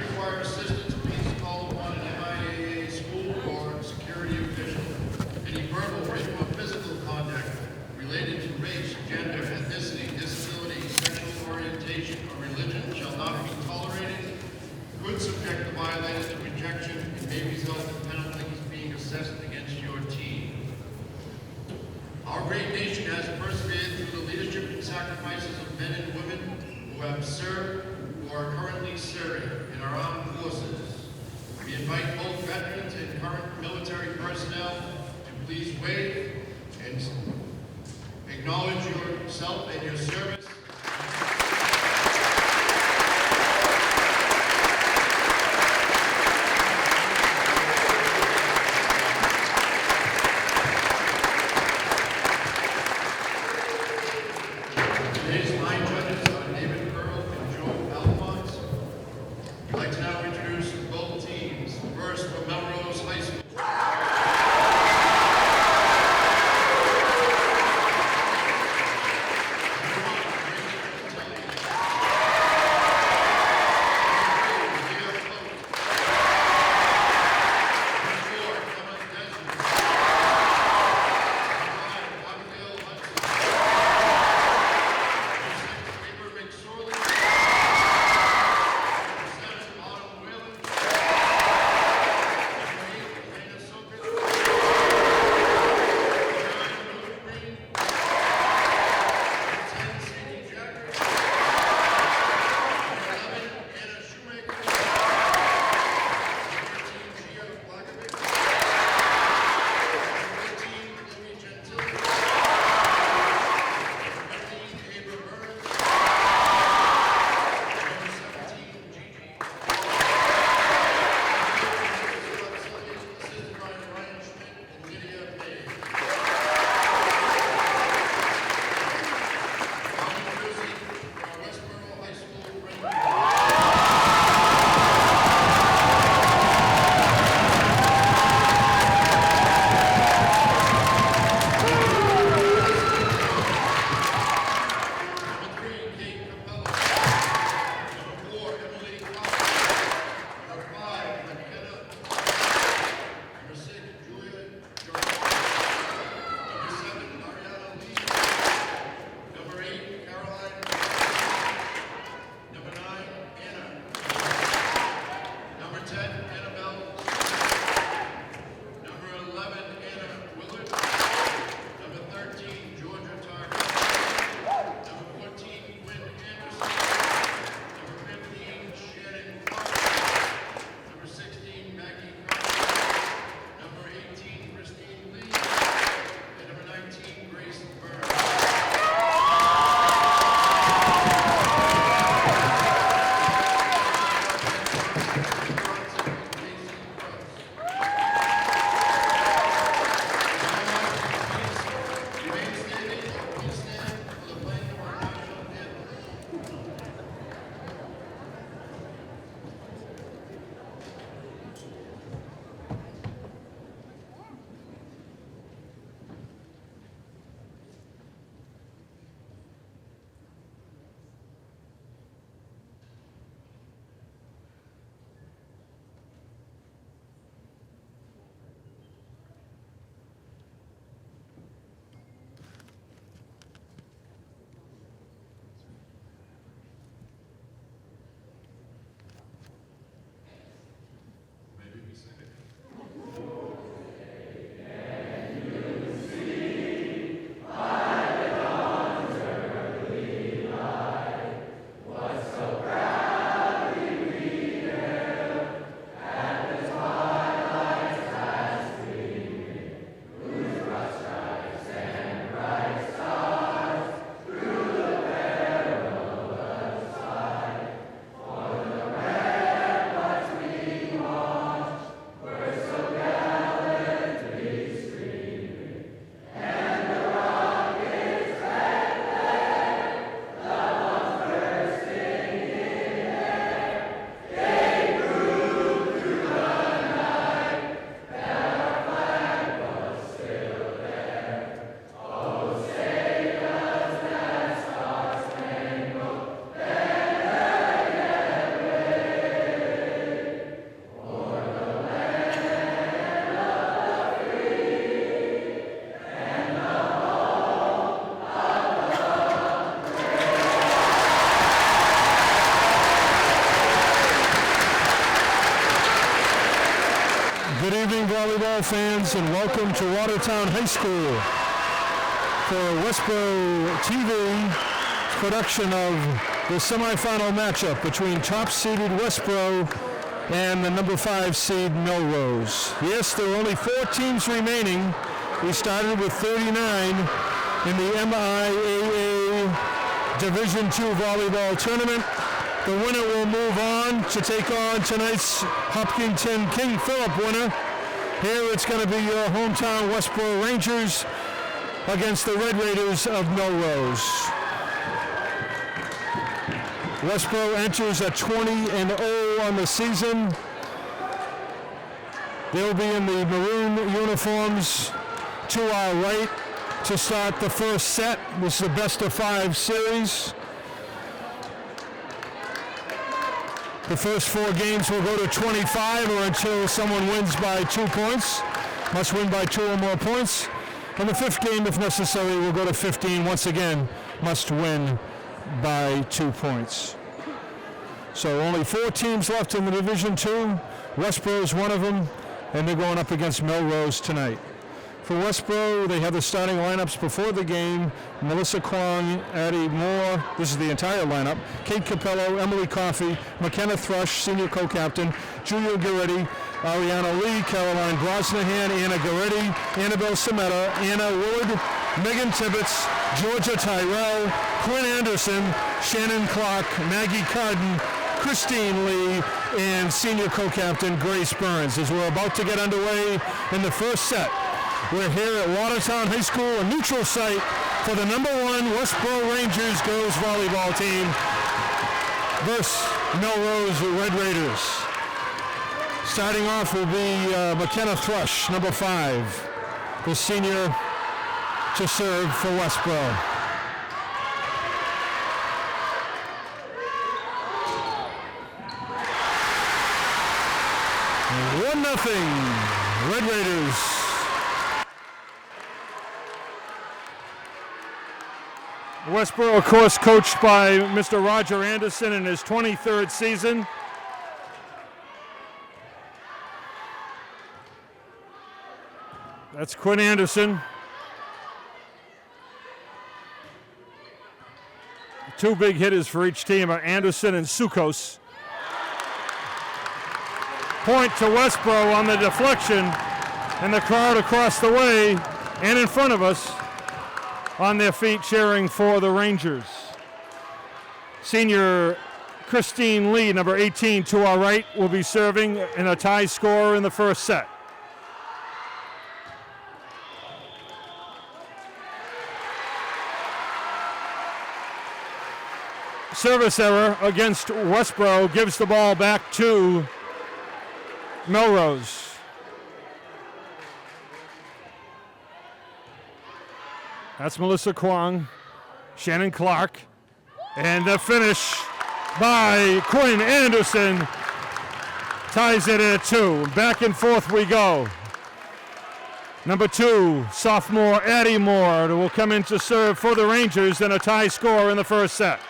require assistance, please call upon an MIAA school or security official. Any verbal, written, or physical contact related to race, gender, ethnicity, disability, sexual orientation, or religion shall not be tolerated, could subject the violator to rejection, and may result in penalties being assessed against your team. Our great nation has persevered through the leadership and sacrifices of men and women who have served, who are currently serving in our armed forces. We invite both veterans and current military personnel to please wave and acknowledge yourself and your service. Today's line judges are David Earl and Joe Alphonse. I'd like to now introduce both teams. First, from Melrose High School. volleyball fans, and welcome to Watertown High School for Westborough TV production of the semifinal matchup between top-seeded Westborough and the number 5 seed Melrose. Yes, there are only 4 teams remaining. We started with 39 in the MIAA Division II volleyball tournament. The winner will move on to take on tonight's Hopkinton King Philip winner. Here it's going to be your hometown Westborough Rangers against the Red Raiders of Melrose. Westborough enters at 20-0 on the season. They'll be in the maroon uniforms to our right to start the first set. This is a best-of-5 series. The first 4 games will go to 25 or until someone wins by 2 points. Must win by 2 or more points. And the 5th game, if necessary, will go to 15. Once again, must win by 2 points. So only 4 teams left in the Division II. Westborough is one of them, and they're going up against Melrose tonight. For Westborough, they have the starting lineups before the game. Melissa Kwong, Addie Moore, this is the entire lineup. Kate Capello, Emily Coffey, McKenna Thrush, senior co-captain, Julia Garetti, Ariana Lee, Caroline Brosnahan, Anna Garetti, Annabelle Sametta, Anna Wood, Megan Tibbetts, Georgia Tyrell, Quinn Anderson, Shannon Clark, Maggie Carden, Christine Lee, and senior co-captain Grace Burns. As we're about to get underway in the first set, we're here at Watertown High School, a neutral site for the number 1 Westborough Rangers girls volleyball team versus Melrose Red Raiders. Starting off will be McKenna Thrush, number 5, the senior to serve for Westborough. One nothing, Red Raiders. Westborough, of course, coached by Mr. Roger Anderson in his 23rd season. That's Quinn Anderson. 2 big hitters for each team are Anderson and Sukos. Point to Westborough on the deflection, and the crowd across the way and in front of us on their feet cheering for the Rangers. Senior Christine Lee, number 18, to our right, will be serving in a tie score in the first set. Service error against Westborough gives the ball back to Melrose. That's Melissa Kwong, Shannon Clark, and the finish by Quinn Anderson ties it at 2. Back and forth we go. Number 2, sophomore Addie Moore will come in to serve for the Rangers in a tie score in the first set.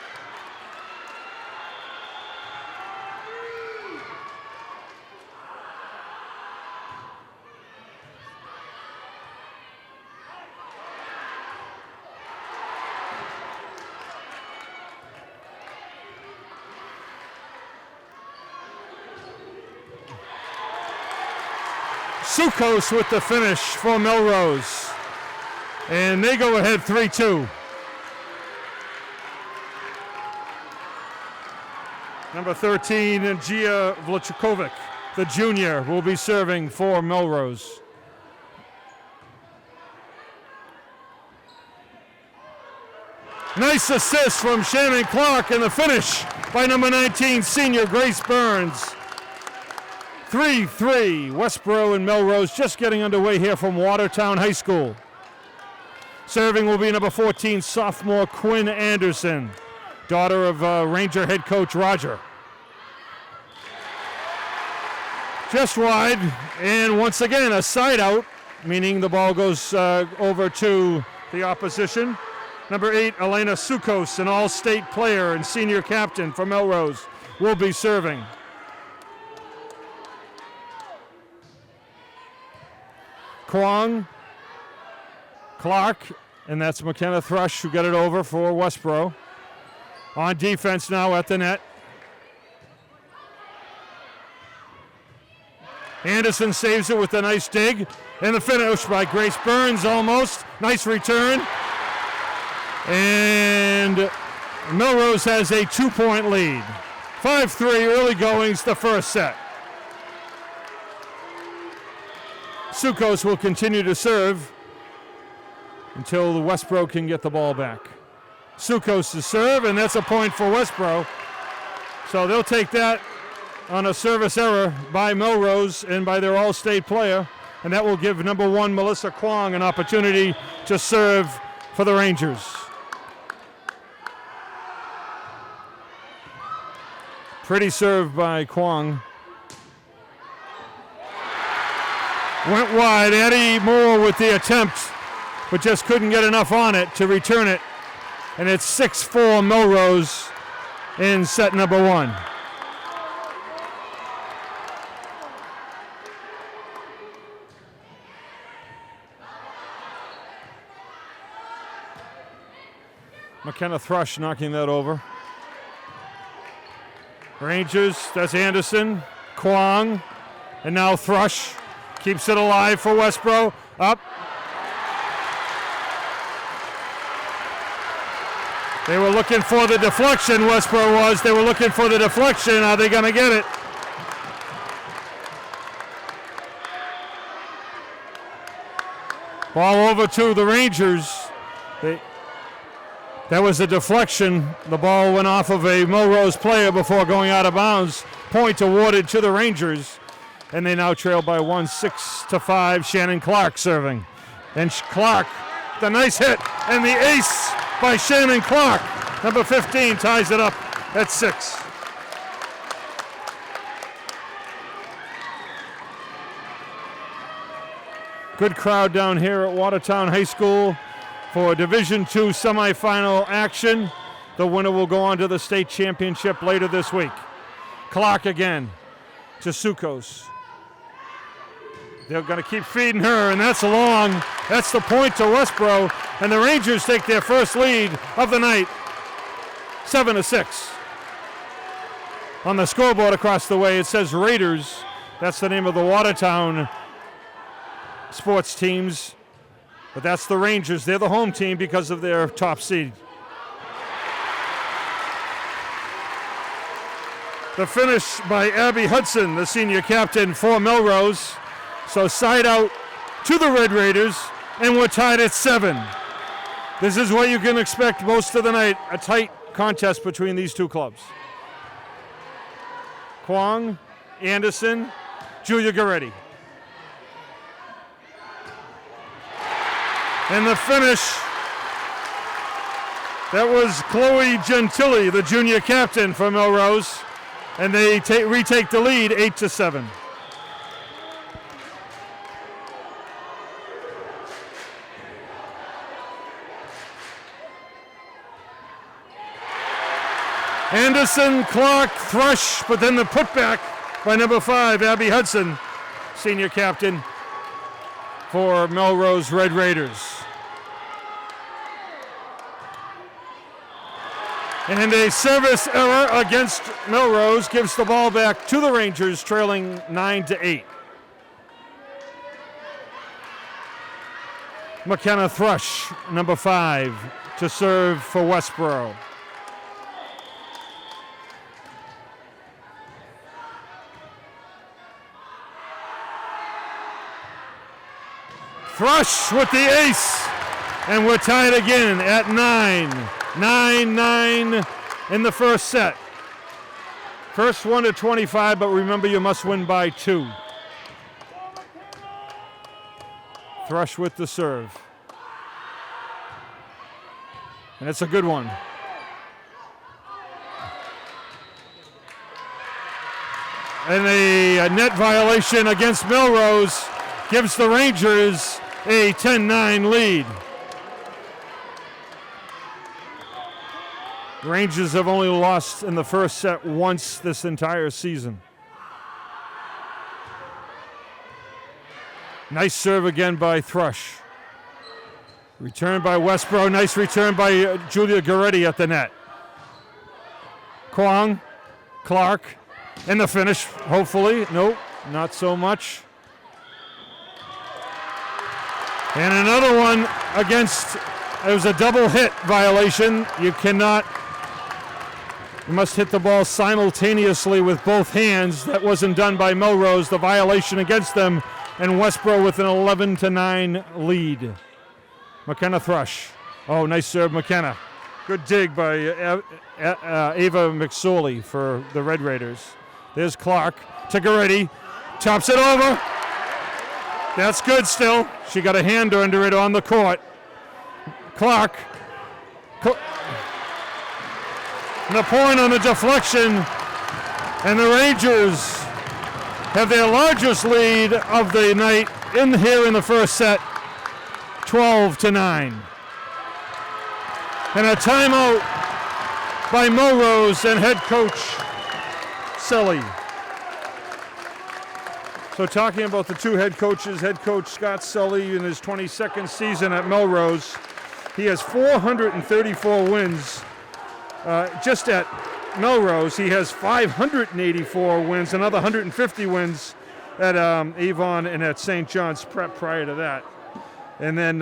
Sukos with the finish for Melrose. And they go ahead 3-2. Number 13, Gia Vlachkovic, the junior, will be serving for Melrose. Nice assist from Shannon Clark, and the finish by number 19, senior Grace Burns. 3-3, Westborough and Melrose just getting underway here from Watertown High School. Serving will be number 14, sophomore Quinn Anderson, daughter of Ranger head coach Roger. Just wide, and once again a side out, meaning the ball goes over to the opposition. Number 8, Elena Sukos, an all-state player and senior captain for Melrose, will be serving. Kwong, Clark, and that's McKenna Thrush who got it over for Westborough. On defense now at the net. Anderson saves it with a nice dig. And the finish by Grace Burns almost. Nice return. And Melrose has a 2-point lead. 5-3 early goings the first set. Sukos will continue to serve until the Westborough can get the ball back. Sukos to serve, and that's a point for Westborough. So they'll take that on a service error by Melrose and by their all-state player, and that will give number 1 Melissa Kwong an opportunity to serve for the Rangers. Pretty serve by Kwong. Went wide. Eddie Moore with the attempt, but just couldn't get enough on it to return it. And it's 6-4 Melrose in set number 1. McKenna Thrush knocking that over. Rangers, that's Anderson, Kwong, and now Thrush keeps it alive for Westborough. Up. They were looking for the deflection, Westborough was. They were looking for the deflection. Are they going to get it? Ball over to the Rangers. That was a deflection. The ball went off of a Melrose player before going out of bounds. Point awarded to the Rangers. And they now trail by 1, 6-5. Shannon Clark serving. And Clark, the nice hit. And the ace by Shannon Clark. Number 15 ties it up at 6. Good crowd down here at Watertown High School for Division II semifinal action. The winner will go on to the state championship later this week. Clark again to Sukos. They're going to keep feeding her, and that's long. That's the point to Westborough, and the Rangers take their first lead of the night, 7-6. On the scoreboard across the way, it says Raiders. That's the name of the Watertown sports teams. But that's the Rangers. They're the home team because of their top seed. The finish by Abby Hudson, the senior captain for Melrose. So side out to the Red Raiders, and we're tied at 7. This is what you can expect most of the night, a tight contest between these two clubs. Kwong, Anderson, Julia Goretti. And the finish, that was Chloe Gentili, the junior captain for Melrose, and they retake the lead 8-7. Anderson, Clark, Thrush, but then the putback by number 5, Abby Hudson, senior captain for Melrose Red Raiders. And a service error against Melrose gives the ball back to the Rangers, trailing 9-8. McKenna Thrush, number 5, to serve for Westborough. Thrush with the ace, and we're tied again at 9. 9-9 in the first set. First one to 25, but remember you must win by 2. Thrush with the serve. And it's a good one. And a net violation against Melrose gives the Rangers a 10-9 lead. The Rangers have only lost in the first set once this entire season. Nice serve again by Thrush. Return by Westborough. Nice return by Julia Goretti at the net. Kwong, Clark, and the finish, hopefully. Nope, not so much. And another one against, it was a double hit violation. You must hit the ball simultaneously with both hands. That wasn't done by Melrose. The violation against them, and Westborough with an 11-9 lead. McKenna Thrush. Oh, nice serve, McKenna. Good dig by Ava McSorley for the Red Raiders. There's Clark to Goretti. Chops it over. That's good still. She got a hand under it on the court. Clark. And a point on the deflection. And the Rangers have their largest lead of the night here in the first set. 12-9. And a timeout by Melrose and head coach Sully. So talking about the two head coaches, head coach Scott Sully in his 22nd season at Melrose, he has 434 wins. Just at Melrose, he has 584 wins, another 150 wins at Avon and at St. John's Prep prior to that. And then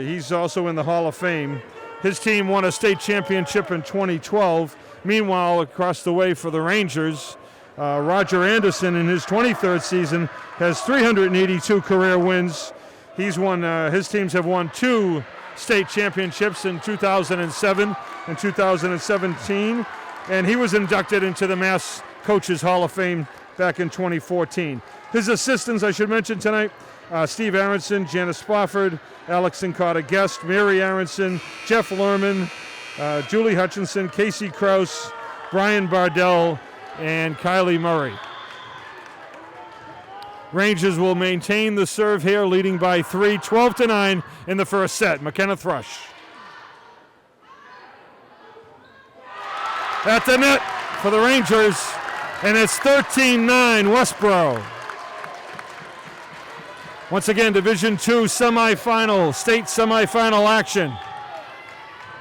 he's also in the Hall of Fame. His team won a state championship in 2012. Meanwhile, across the way for the Rangers, Roger Anderson in his 23rd season has 382 career wins. His teams have won 2 state championships in 2007 and 2017. And he was inducted into the Mass Coaches Hall of Fame back in 2014. His assistants, I should mention tonight, Steve Aronson, Janice Spofford, Alex Incata Guest, Mary Aronson, Jeff Lerman, Julie Hutchinson, Casey Krause, Brian Bardell, and Kylie Murray. Rangers will maintain the serve here, leading by 3, 12-9 in the first set. McKenna Thrush. At the net for the Rangers, and it's 13-9 Westborough. Once again, Division II semifinal, state semifinal action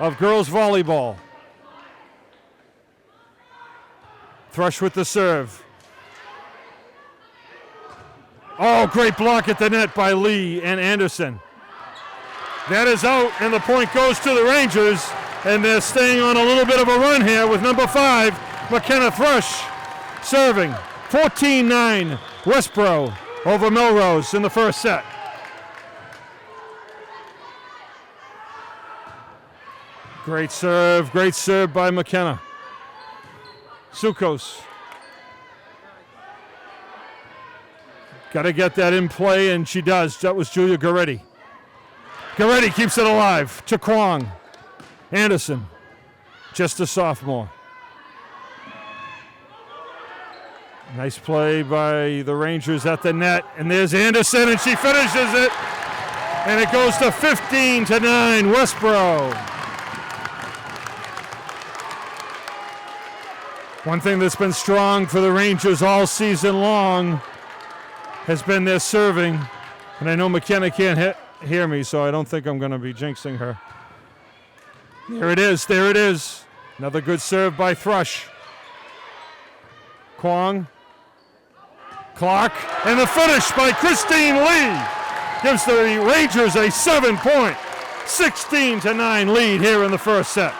of girls volleyball. Thrush with the serve. Oh, great block at the net by Lee and Anderson. That is out, and the point goes to the Rangers, and they're staying on a little bit of a run here with number 5, McKenna Thrush, serving. 14-9 Westborough over Melrose in the first set. Great serve by McKenna. Sukos. Got to get that in play, and she does. That was Julia Goretti. Goretti keeps it alive to Kwong. Anderson, just a sophomore. Nice play by the Rangers at the net, and there's Anderson, and she finishes it. And it goes to 15-9 Westborough. One thing that's been strong for the Rangers all season long has been their serving. And I know McKenna can't hear me, so I don't think I'm going to be jinxing her. There it is. Another good serve by Thrush. Kwong. Clark. And the finish by Christine Lee gives the Rangers a 7-point, 16-9 lead here in the first set.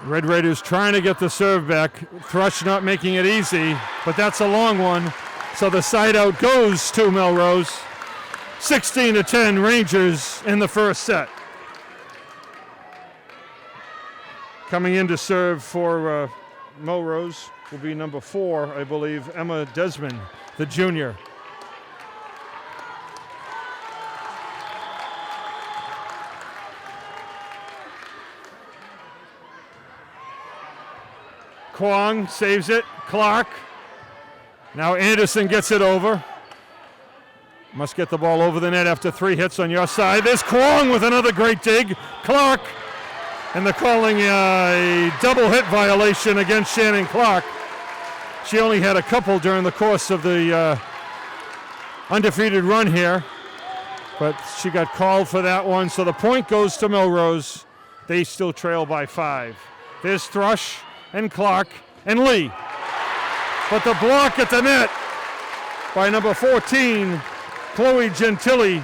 Red Raiders trying to get the serve back. Thrush not making it easy, but that's a long one. So the side out goes to Melrose. 16-10 Rangers in the first set. Coming in to serve for Melrose will be number 4, I believe, Emma Desmond, the junior. Kwong saves it. Clark. Now Anderson gets it over. Must get the ball over the net after 3 hits on your side. There's Kwong with another great dig. Clark. And they're calling a double hit violation against Shannon Clark. She only had a couple during the course of the undefeated run here, but she got called for that one. So the point goes to Melrose. They still trail by 5. There's Thrush and Clark and Lee. But the block at the net by number 14, Chloe Gentili.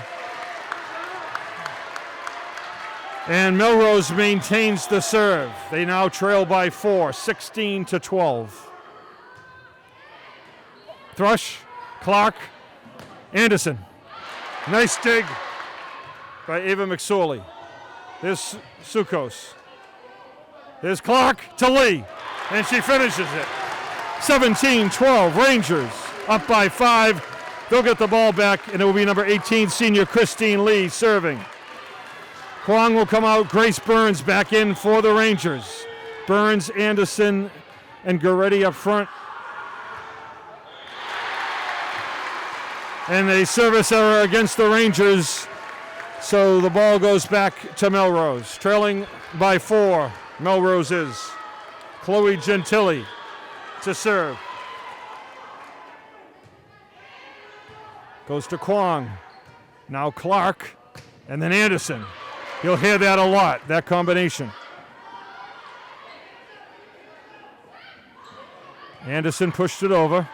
And Melrose maintains the serve. They now trail by 4, 16-12. Thrush, Clark, Anderson. Nice dig by Ava McSorley. There's Sukos. There's Clark to Lee, and she finishes it. 17-12, Rangers up by 5. They'll get the ball back, and it will be number 18, senior Christine Lee, serving. Kwong will come out. Grace Burns back in for the Rangers. Burns, Anderson, and Goretti up front. And a service error against the Rangers. So the ball goes back to Melrose. Trailing by 4, Melrose is. Chloe Gentili to serve. Goes to Kwong. Now Clark, and then Anderson. You'll hear that a lot, that combination. Anderson pushed it over.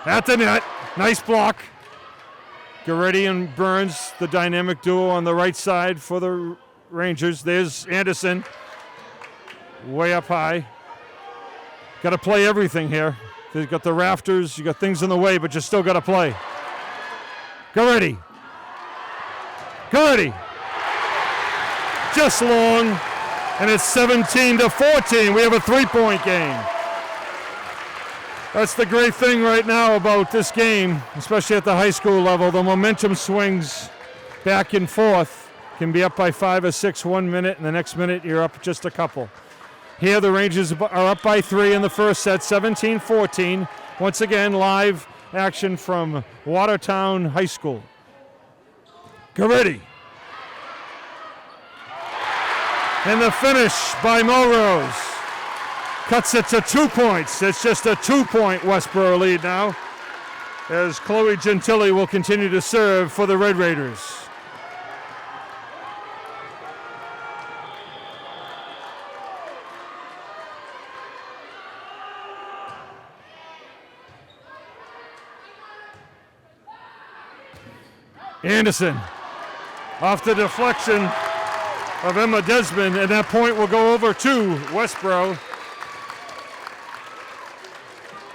At the net, nice block. Goretti and Burns, the dynamic duo on the right side for the Rangers. There's Anderson, way up high. Got to play everything here. You've got the rafters, you got things in the way, but you still got to play. Goretti. Goretti. Just long, and it's 17-14. We have a 3-point game. That's the great thing right now about this game, especially at the high school level. The momentum swings back and forth. Can be up by 5 or 6 1 minute, and the next minute you're up just a couple. Here the Rangers are up by 3 in the first set, 17-14. Once again, live action from Watertown High School. Goretti. And the finish by Melrose. Cuts it to 2 points. It's just a 2-point Westborough lead now, as Chloe Gentili will continue to serve for the Red Raiders. Anderson off the deflection of Emma Desmond, and that point will go over to Westborough.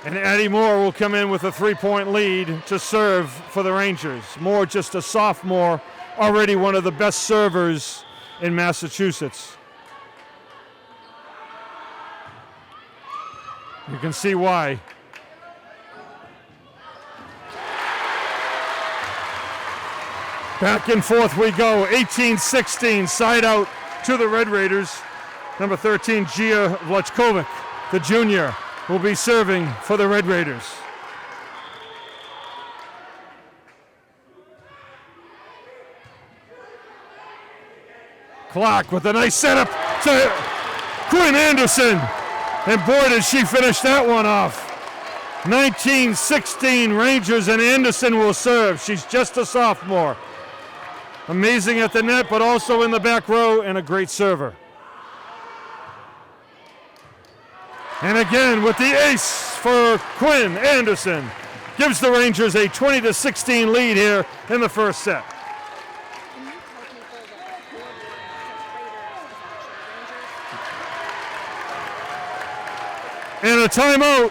And Addie Moore will come in with a 3-point lead to serve for the Rangers. Moore, just a sophomore, already one of the best servers in Massachusetts. You can see why. Back and forth we go, 18-16, side out to the Red Raiders. Number 13, Gia Vlachkovic, the junior, will be serving for the Red Raiders. Clark with a nice setup to Quinn Anderson. And boy, did she finish that one off. 19-16, Rangers, and Anderson will serve. She's just a sophomore. Amazing at the net, but also in the back row, and a great server. And again with the ace for Quinn Anderson. Gives the Rangers a 20-16 lead here in the first set. And a timeout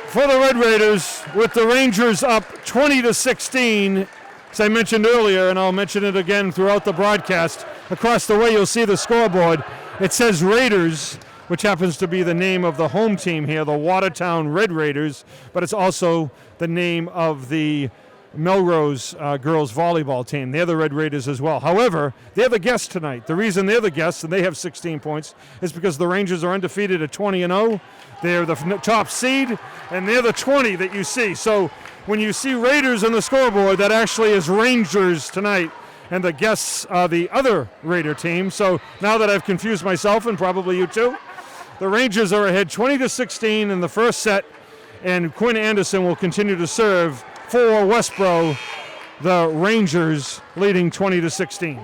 for the Red Raiders, with the Rangers up 20-16. As I mentioned earlier, and I'll mention it again throughout the broadcast, across the way you'll see the scoreboard. It says Raiders, which happens to be the name of the home team here, the Watertown Red Raiders, but it's also the name of the Melrose girls volleyball team. They're the Red Raiders as well. However, they're the guests tonight. The reason they're the guests, and they have 16 points, is because the Rangers are undefeated at 20-0. They're the top seed, and they're the 20 that you see. So when you see Raiders on the scoreboard, that actually is Rangers tonight, and the guests are the other Raider team. So now that I've confused myself, and probably you too, the Rangers are ahead 20-16 in the first set, and Quinn Anderson will continue to serve for Westborough. The Rangers leading 20-16.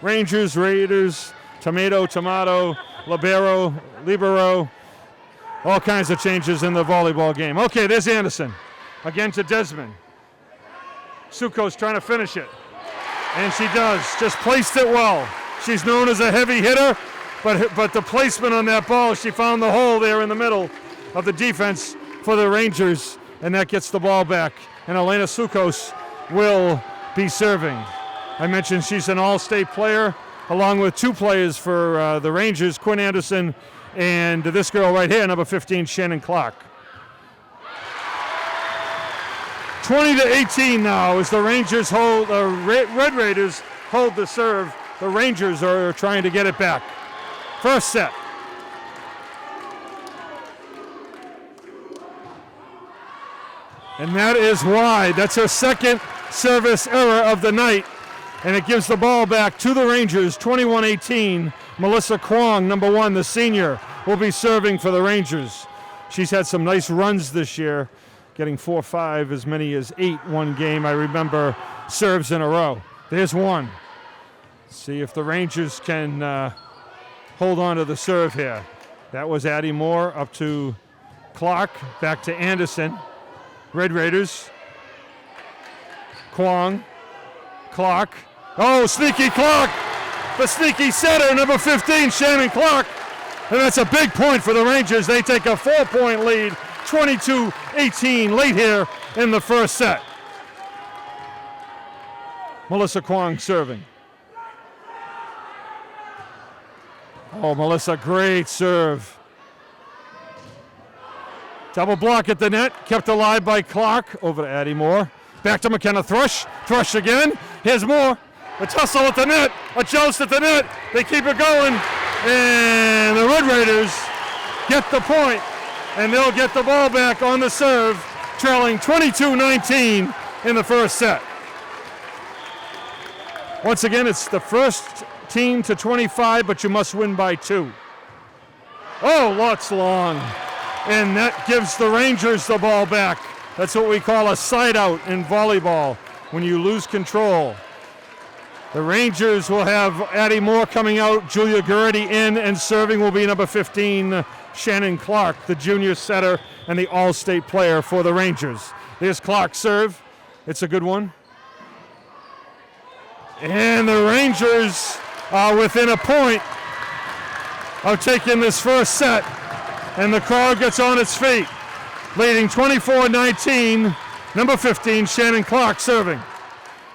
Rangers, Raiders, tomato, libero, all kinds of changes in the volleyball game. Okay, there's Anderson. Again to Desmond. Suko's trying to finish it. And she does. Just placed it well. She's known as a heavy hitter, but the placement on that ball, she found the hole there in the middle of the defense for the Rangers, and that gets the ball back. And Elena Sukos will be serving. I mentioned she's an all-state player, along with two players for the Rangers, Quinn Anderson and this girl right here, number 15, Shannon Clark. 20-18 now as the Rangers hold, Red Raiders hold the serve. The Rangers are trying to get it back. First set. And that is wide. That's her second service error of the night. And it gives the ball back to the Rangers, 21-18. Melissa Kwong, number 1, the senior, will be serving for the Rangers. She's had some nice runs this year, getting 4, 5, as many as 8 one game. I remember serves in a row. There's one. See if the Rangers can hold on to the serve here. That was Addie Moore up to Clark, back to Anderson. Red Raiders. Kwong. Clark. Oh, sneaky Clark. The sneaky setter, number 15, Shannon Clark. And that's a big point for the Rangers. They take a 4-point lead, 22-18 late here in the first set. Melissa Kwong serving. Oh, Melissa, great serve. Double block at the net, kept alive by Clark. Over to Addie Moore. Back to McKenna Thrush. Thrush again. Here's Moore. A tussle at the net. A joust at the net. They keep it going. And the Red Raiders get the point. And they'll get the ball back on the serve, trailing 22-19 in the first set. Once again, it's the first team to 25, but you must win by 2. Oh, lots long. And that gives the Rangers the ball back. That's what we call a side out in volleyball, when you lose control. The Rangers will have Addie Moore coming out, Julia Gueretti in, and serving will be number 15, Shannon Clark, the junior setter and the all-state player for the Rangers. There's Clark's serve. It's a good one. And the Rangers are within a point of taking this first set. And the crowd gets on its feet, leading 24-19. Number 15, Shannon Clark serving.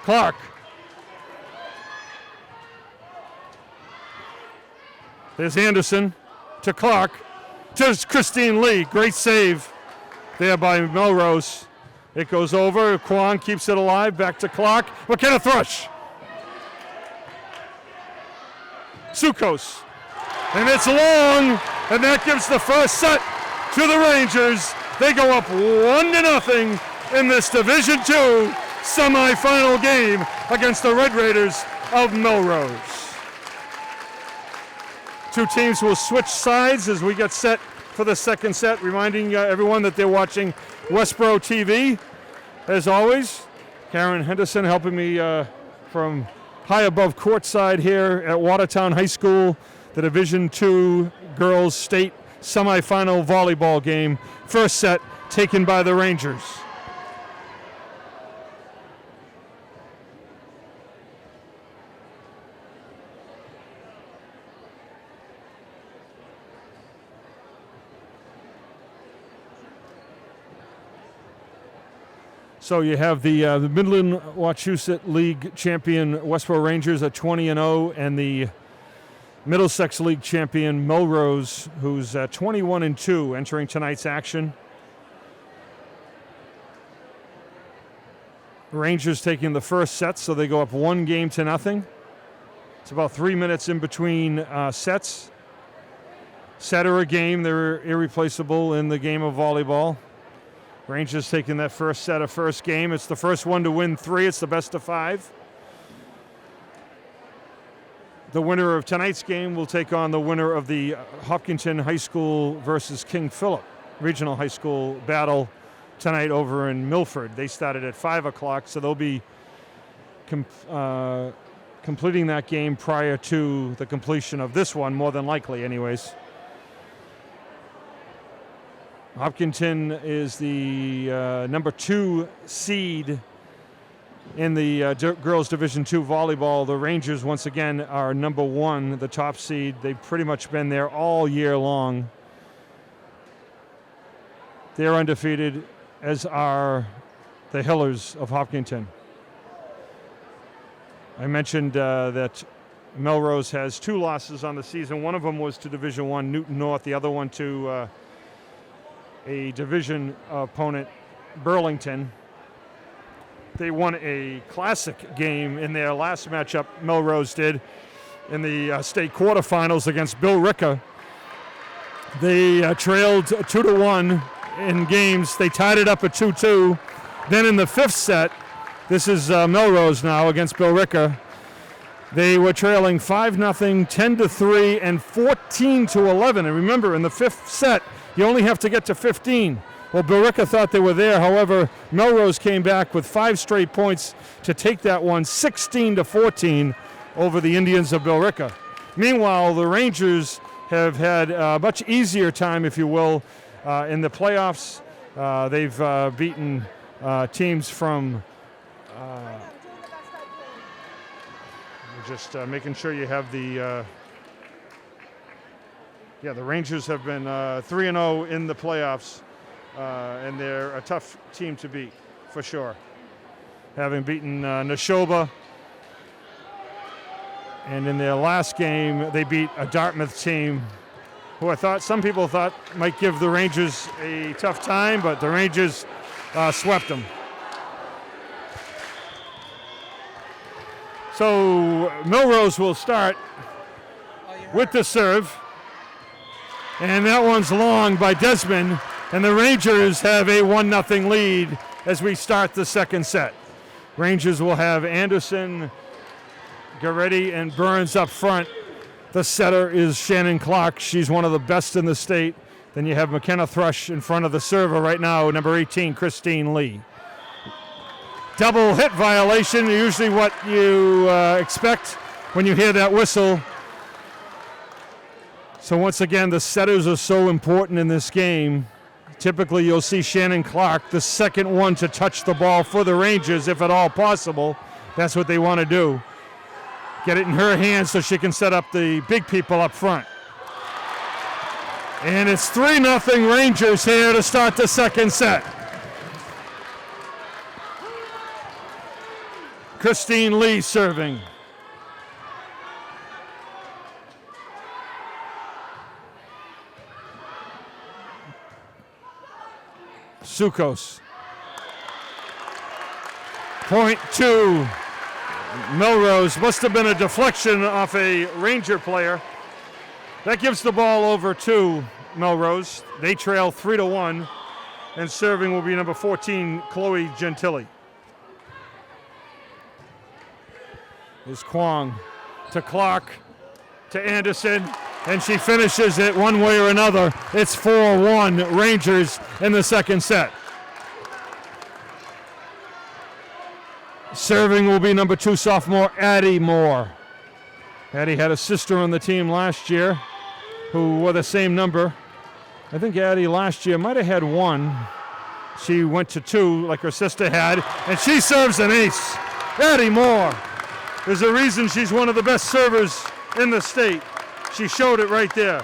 Clark. There's Anderson to Clark. To Christine Lee. Great save there by Melrose. It goes over. Kwong keeps it alive. Back to Clark. McKenna Thrush. Sukos. And it's long. And that gives the first set to the Rangers. They go up 1-0 in this Division II semifinal game against the Red Raiders of Melrose. Two teams will switch sides as we get set for the second set, reminding everyone that they're watching Westborough TV. As always, Karen Henderson helping me from high above courtside here at Watertown High School, the Division II girls state semifinal volleyball game. First set taken by the Rangers. So you have the Midland Wachusett League champion Westborough Rangers at 20-0, and the Middlesex League champion Melrose, who's at 21-2, entering tonight's action. Rangers taking the first set, so they go up 1-0. It's about 3 minutes in between sets. Setter a game, they're irreplaceable in the game of volleyball. Rangers taking that first set of first game. It's the first one to win 3. It's the best of 5. The winner of tonight's game will take on the winner of the Hopkinton High School versus King Philip Regional High School battle tonight over in Milford. They started at 5 o'clock, so they'll be completing that game prior to the completion of this one, more than likely anyways. Hopkinton is the number 2 seed in the girls Division II volleyball. The Rangers, once again, are number 1, the top seed. They've pretty much been there all year long. They're undefeated, as are the Hillers of Hopkinton. I mentioned that Melrose has 2 losses on the season. One of them was to Division I Newton North, the other one to a division opponent, Burlington. They won a classic game in their last matchup, Melrose did, in the state quarterfinals against Bill Ricker. They trailed 2-1 in games. They tied it up at 2-2. Then in the 5th set, this is Melrose now against Bill Ricker. They were trailing 5-0, 10-3, and 14-11. And remember, in the 5th set, you only have to get to 15. Well, Billerica thought they were there. However, Melrose came back with 5 straight points to take that one 16-14 over the Indians of Billerica. Meanwhile, the Rangers have had a much easier time, if you will, in the playoffs. They've beaten teams from just making sure you have the the Rangers have been 3-0 in the playoffs, and they're a tough team to beat for sure, having beaten Neshoba, and in their last game they beat a Dartmouth team who some people thought might give the Rangers a tough time, but the Rangers swept them. So Melrose will start with the serve. And that one's long by Desmond. And the Rangers have a 1-0 lead as we start the second set. Rangers will have Anderson, Garetti, and Burns up front. The setter is Shannon Clark. She's one of the best in the state. Then you have McKenna Thrush in front of the server right now, number 18, Christine Lee. Double hit violation, usually what you expect when you hear that whistle. So once again, the setters are so important in this game. Typically, you'll see Shannon Clark, the second one to touch the ball for the Rangers, if at all possible. That's what they want to do. Get it in her hands so she can set up the big people up front. And it's 3-0 Rangers here to start the second set. Christine Lee serving. Sukos. Point 2. Melrose. Must have been a deflection off a Ranger player. That gives the ball over to Melrose. They trail 3-1. And serving will be number 14, Chloe Gentili. Is Kwong to Clark, to Anderson, and she finishes it one way or another. It's 4-1 Rangers in the second set. Serving will be number 2 sophomore Addie Moore. Addie had a sister on the team last year who wore the same number. I think Addie last year might have had 1. She went to 2 like her sister had, and she serves an ace. Addie Moore. There's a reason she's one of the best servers in the state. She showed it right there.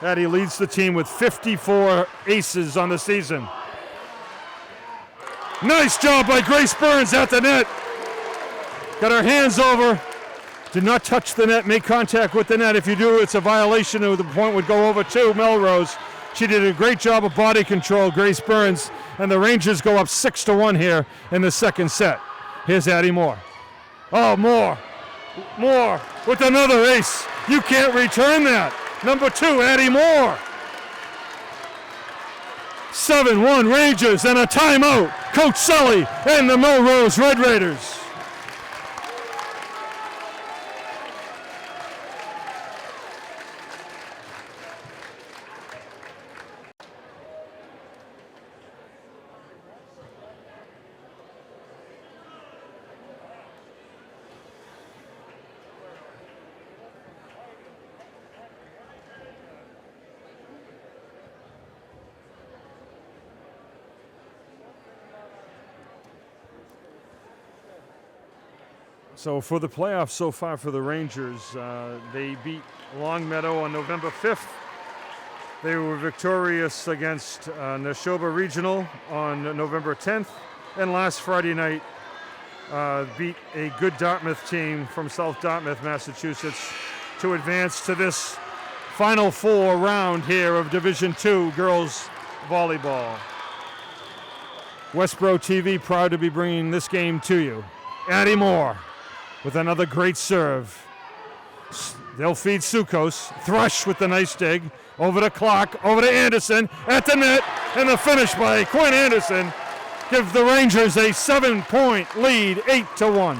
Addie leads the team with 54 aces on the season. Nice job by Grace Burns at the net. Got her hands over. Did not touch the net, make contact with the net. If you do, it's a violation, and the point would go over to Melrose. She did a great job of body control, Grace Burns, and the Rangers go up 6-1 here in the second set. Here's Addie Moore. Oh, Moore with another ace. You can't return that. Number 2, Addie Moore. 7-1 Rangers and a timeout. Coach Sully and the Melrose Red Raiders. So for the playoffs so far for the Rangers, they beat Longmeadow on November 5th. They were victorious against Neshoba Regional on November 10th. And last Friday night, beat a good Dartmouth team from South Dartmouth, Massachusetts, to advance to this Final Four round here of Division II girls volleyball. Westborough TV proud to be bringing this game to you. Addie Moore with another great serve. They'll feed Sukos. Thrush with the nice dig. Over to Clark, over to Anderson, at the net, and the finish by Quinn Anderson give the Rangers a 7-point lead, 8-1.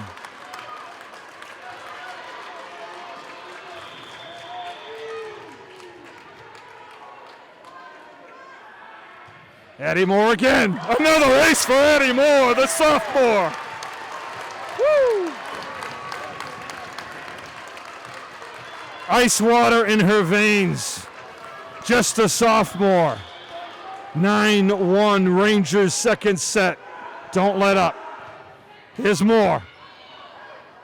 Addie Moore again. Another ace for Addie Moore, the sophomore. Woo! Ice water in her veins. Just a sophomore. 9-1 Rangers second set. Don't let up. Here's Moore.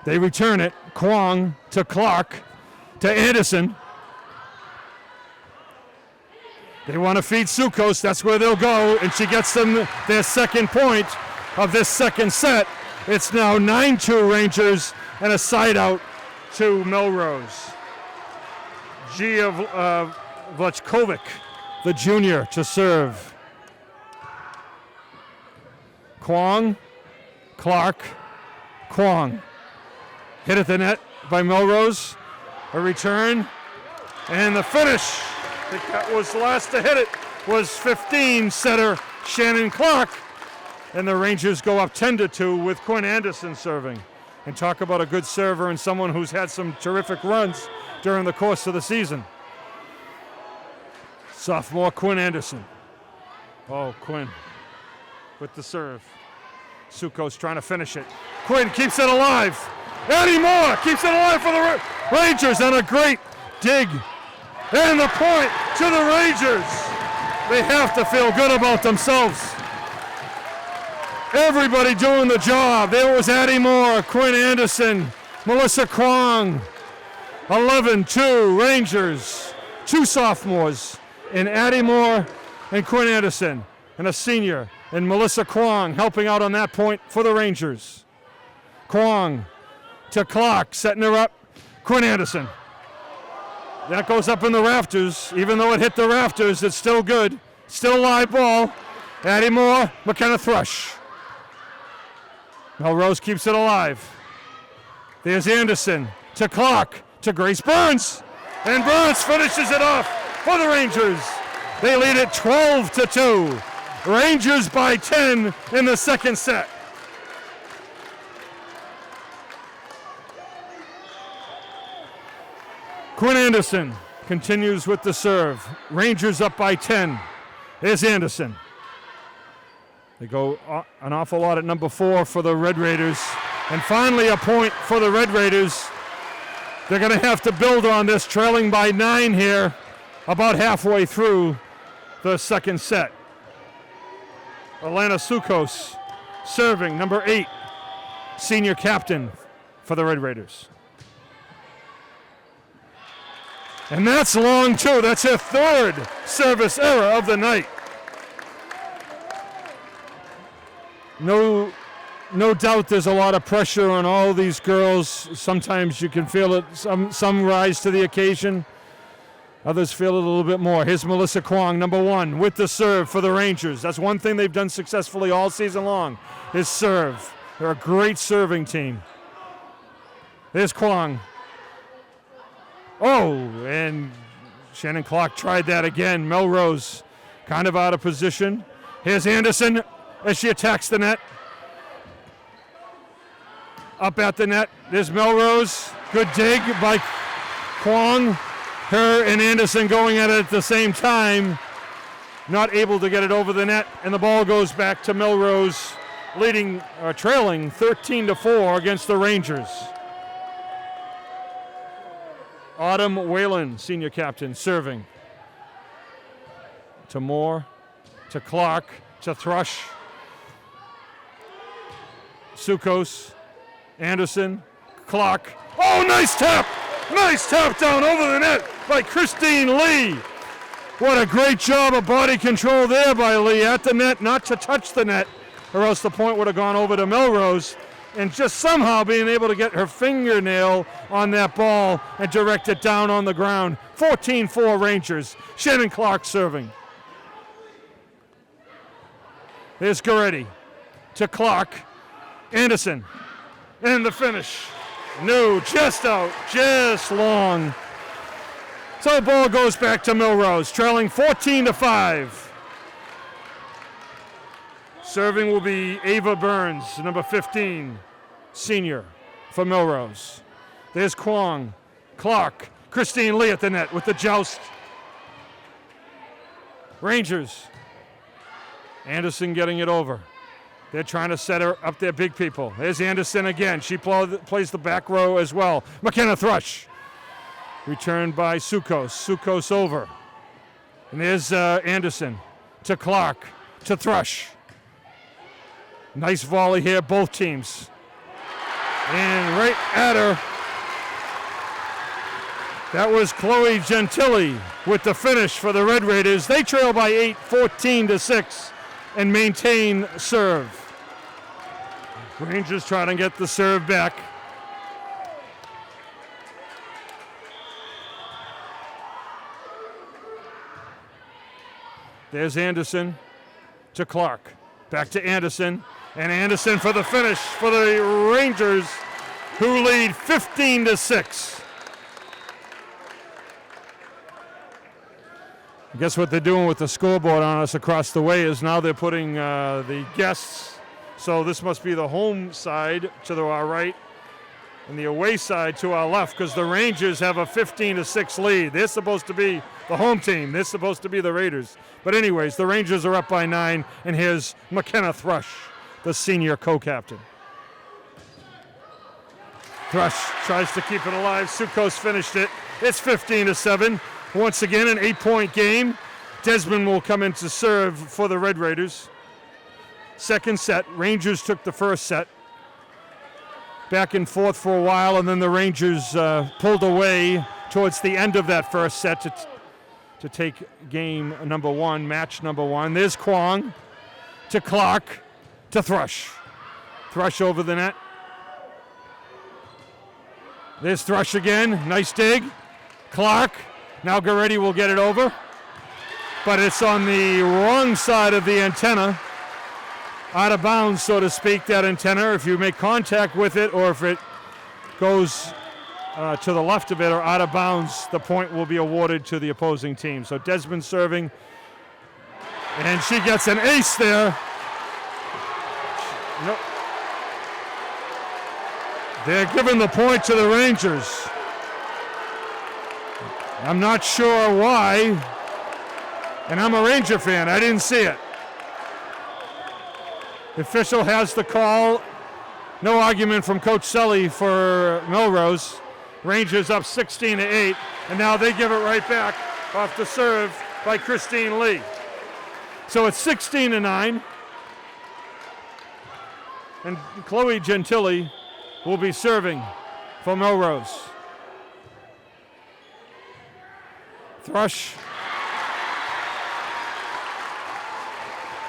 They return it. Kwong to Clark to Anderson. They want to feed Sukos. That's where they'll go. And she gets them their second point of this second set. It's now 9-2 Rangers and a side out to Melrose. Gia Vlachkovic, the junior, to serve. Kwong, Clark, Kwong. Hit at the net by Melrose. A return, and the finish. I think that was last to hit it, was 15 setter Shannon Clark. And the Rangers go up 10-2 with Quinn Anderson serving. And talk about a good server and someone who's had some terrific runs during the course of the season. Sophomore Quinn Anderson. Oh, Quinn with the serve. Sukos trying to finish it. Quinn keeps it alive. Addie Moore keeps it alive for the Rangers, and a great dig. And the point to the Rangers. They have to feel good about themselves. Everybody doing the job. There was Addie Moore, Quinn Anderson, Melissa Kwong. 11-2 Rangers. Two sophomores in Addie Moore and Quinn Anderson, and a senior in Melissa Kwong helping out on that point for the Rangers. Kwong to Clark, setting her up. Quinn Anderson. That goes up in the rafters. Even though it hit the rafters, it's still good. Still live ball. Addie Moore, McKenna Thrush. Melrose keeps it alive. There's Anderson to Clark to Grace Burns. And Burns finishes it off for the Rangers. They lead it 12-2. Rangers by 10 in the second set. Quinn Anderson continues with the serve. Rangers up by 10. There's Anderson. They go an awful lot at number 4 for the Red Raiders. And finally a point for the Red Raiders. They're going to have to build on this, trailing by 9 here, about halfway through the second set. Alana Sukos serving, number 8, senior captain for the Red Raiders. And that's long too. That's her third service error of the night. No doubt there's a lot of pressure on all these girls. Sometimes you can feel it. Some rise to the occasion. Others feel it a little bit more. Here's Melissa Kwong, number 1, with the serve for the Rangers. That's one thing they've done successfully all season long, is serve. They're a great serving team. There's Kwong. Oh, and Shannon Clark tried that again. Melrose kind of out of position. Here's Anderson as she attacks the net. Up at the net, there's Melrose. Good dig by Kwong. Her and Anderson going at it at the same time. Not able to get it over the net, and the ball goes back to Melrose, trailing 13-4 against the Rangers. Autumn Whalen, senior captain, serving. To Moore, to Clark, to Thrush. Sukos, Anderson, Clark. Oh, nice tap! Nice tap down over the net by Christine Lee. What a great job of body control there by Lee at the net, not to touch the net, or else the point would have gone over to Melrose. And just somehow being able to get her fingernail on that ball and direct it down on the ground. 14-4 Rangers. Shannon Clark serving. There's Goretti to Clark. Anderson. And the finish. No, just out, just long. So the ball goes back to Melrose, trailing 14-5. Serving will be Ava Burns, number 15, senior for Melrose. There's Kwong, Clark, Christine Lee at the net with the joust. Rangers. Anderson getting it over. They're trying to set her up their big people. There's Anderson again. She plays the back row as well. McKenna Thrush. Returned by Sukos. Sukos over. And there's Anderson to Clark to Thrush. Nice volley here, both teams. And right at her. That was Chloe Gentili with the finish for the Red Raiders. They trail by 8, 14-6, and maintain serve. Rangers trying to get the serve back. There's Anderson to Clark. Back to Anderson. And Anderson for the finish for the Rangers, who lead 15-6. I guess what they're doing with the scoreboard on us across the way is now they're putting the guests. So this must be the home side to our right and the away side to our left, because the Rangers have a 15-6 lead. They're supposed to be the home team. They're supposed to be the Raiders. But anyways, the Rangers are up by 9, and here's McKenna Thrush, the senior co-captain. Thrush tries to keep it alive. Sukos finished it. It's 15-7. Once again, an 8-point game. Desmond will come in to serve for the Red Raiders. Second set. Rangers took the first set. Back and forth for a while, and then the Rangers pulled away towards the end of that first set to take game number 1, match number 1. There's Kwong to Clark to Thrush. Thrush over the net. There's Thrush again. Nice dig. Clark. Now Goretti will get it over. But it's on the wrong side of the antenna. Out of bounds, so to speak, that antenna. If you make contact with it, or if it goes to the left of it or out of bounds, the point will be awarded to the opposing team. So Desmond serving. And she gets an ace there. Nope. They're giving the point to the Rangers. I'm not sure why. And I'm a Ranger fan. I didn't see it. The official has the call. No argument from Coach Sully for Melrose. Rangers up 16-8. And now they give it right back off the serve by Christine Lee. So it's 16-9. And Chloe Gentili will be serving for Melrose. Thrush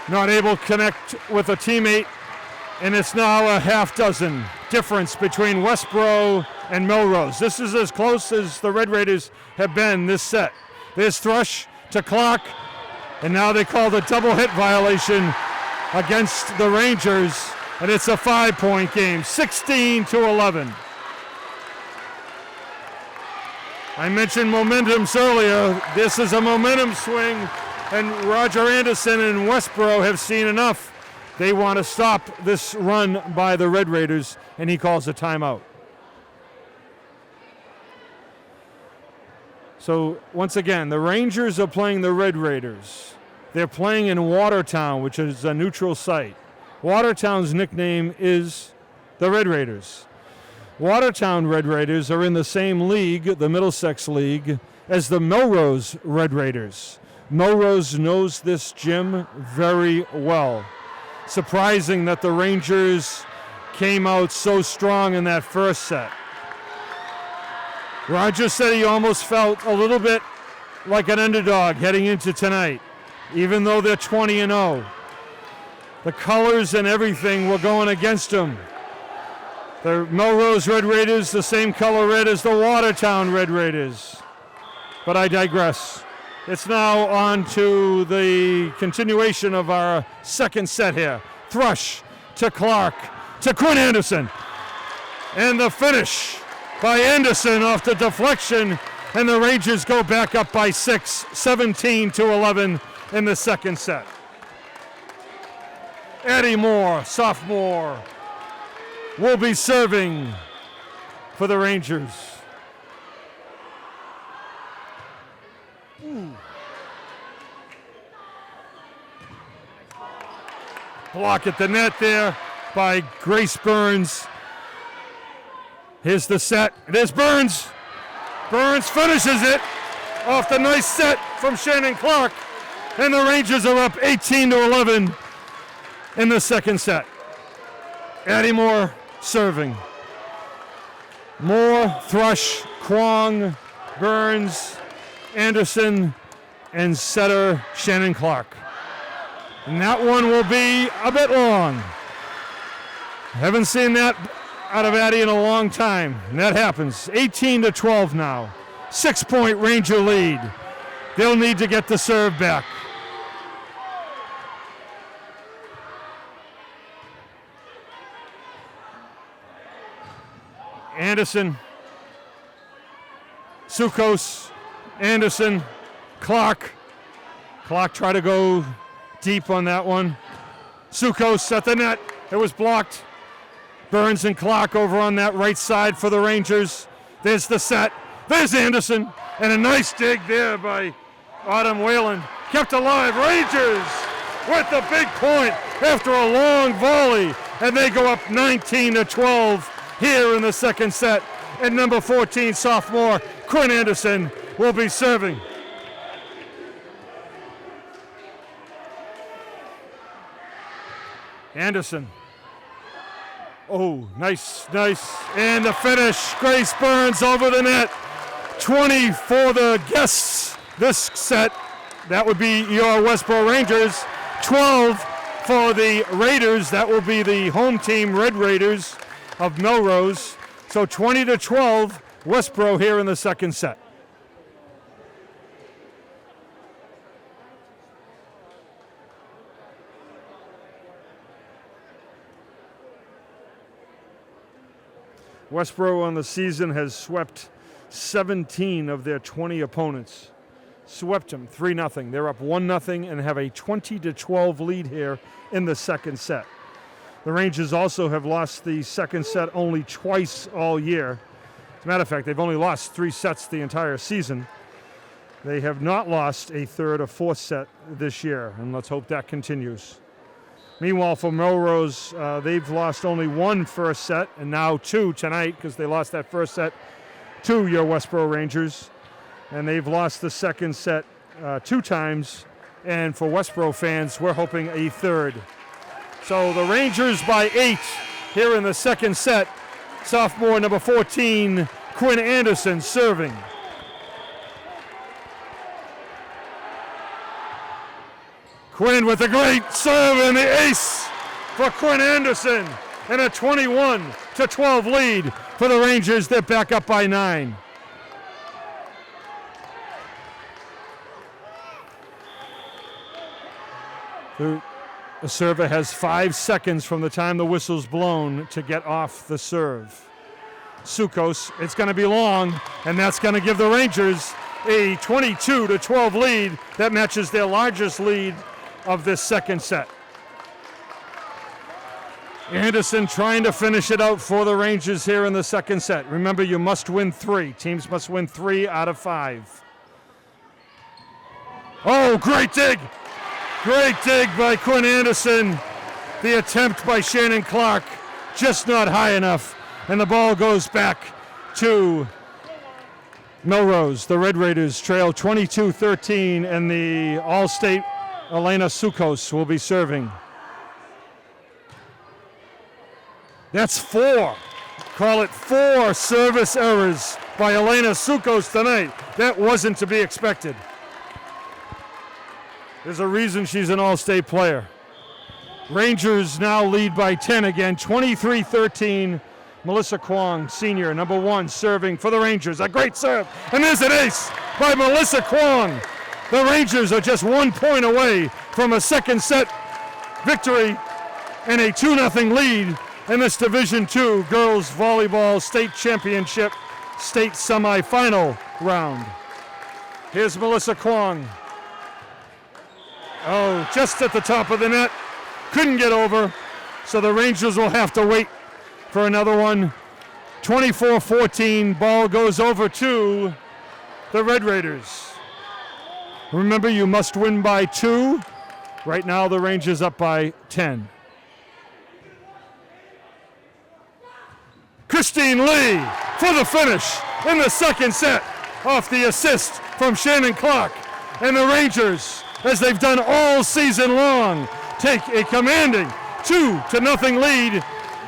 not able to connect with a teammate, and it's now a half-dozen difference between Westborough and Melrose. This is as close as the Red Raiders have been this set. There's Thrush to Clark, and now they call the double hit violation against the Rangers, and it's a 5-point game, 16-11. I mentioned momentums earlier. This is a momentum swing And Roger Anderson and Westborough have seen enough. They want to stop this run by the Red Raiders, and he calls a timeout. So once again, the Rangers are playing the Red Raiders. They're playing in Watertown, which is a neutral site. Watertown's nickname is the Red Raiders. Watertown Red Raiders are in the same league, the Middlesex League, as the Melrose Red Raiders. Melrose knows this gym very well. Surprising that the Rangers came out so strong in that first set. Roger said he almost felt a little bit like an underdog heading into tonight, even though they're 20-0. The colors and everything were going against him. The Melrose Red Raiders, the same color red as the Watertown Red Raiders. But I digress. It's now on to the continuation of our second set here. Thrush to Clark to Quinn Anderson. And the finish by Anderson off the deflection. And the Rangers go back up by 6, 17-11 in the second set. Eddie Moore, sophomore, will be serving for the Rangers. Block at the net there by Grace Burns. Here's the set. There's Burns. Burns finishes it off the nice set from Shannon Clark. And the Rangers are up 18-11 in the second set. Addie Moore serving. Moore, Thrush, Kwong, Burns, Anderson, and setter Shannon Clark. And that one will be a bit long. Haven't seen that out of Addie in a long time. And that happens. 18-12 now. 6-point Ranger lead. They'll need to get the serve back. Anderson, Sukos, Anderson, Clark. Clark tried to go deep on that one. Sukos at the net. It was blocked. Burns and Clark over on that right side for the Rangers. There's the set. There's Anderson. And a nice dig there by Autumn Whalen. Kept alive. Rangers with the big point after a long volley. And they go up 19-12 here in the second set. And number 14, sophomore Quinn Anderson will be serving. Anderson. Oh, nice. And the finish. Grace Burns over the net. 20 for the guests this set. That would be your Westborough Rangers. 12 for the Raiders. That will be the home team Red Raiders of Melrose. So 20-12, Westborough here in the second set. Westborough on the season has swept 17 of their 20 opponents. Swept them 3-0. They're up 1-0 and have a 20-12 lead here in the second set. The Rangers also have lost the second set only twice all year. As a matter of fact, they've only lost 3 sets the entire season. They have not lost a third or fourth set this year, and let's hope that continues. Meanwhile, for Melrose, they've lost only 1 first set, and now 2 tonight because they lost that first set to your Westborough Rangers. And they've lost the second set 2 times. And for Westborough fans, we're hoping a third. So the Rangers by 8 here in the second set. Sophomore number 14, Quinn Anderson serving. Quinn with a great serve and the ace for Quinn Anderson. And a 21-12 lead for the Rangers. They're back up by 9. The server has 5 seconds from the time the whistle's blown to get off the serve. Sukos, it's going to be long, and that's going to give the Rangers a 22-12 lead that matches their largest lead of this second set. Anderson trying to finish it out for the Rangers here in the second set. Remember, you must win 3. Teams must win 3 out of 5. Oh, great dig! Great dig by Quinn Anderson. The attempt by Shannon Clark, just not high enough. And the ball goes back to Melrose. The Red Raiders trail 22-13, and the All-State Elena Sukos will be serving. That's 4. Call it 4 service errors by Elena Sukos tonight. That wasn't to be expected. There's a reason she's an all-state player. Rangers now lead by 10 again, 23-13. Melissa Kwong, senior, number 1, serving for the Rangers. A great serve, and there's an ace by Melissa Kwong. The Rangers are just 1 point away from a second set victory and a 2-0 lead in this Division II Girls Volleyball State Championship State Semifinal round. Here's Melissa Kwong. Oh, just at the top of the net. Couldn't get over, so the Rangers will have to wait for another one. 24-14, ball goes over to the Red Raiders. Remember, you must win by 2. Right now, the Rangers up by 10. Christine Lee for the finish in the second set off the assist from Shannon Clark. And the Rangers, as they've done all season long, take a commanding 2-0 lead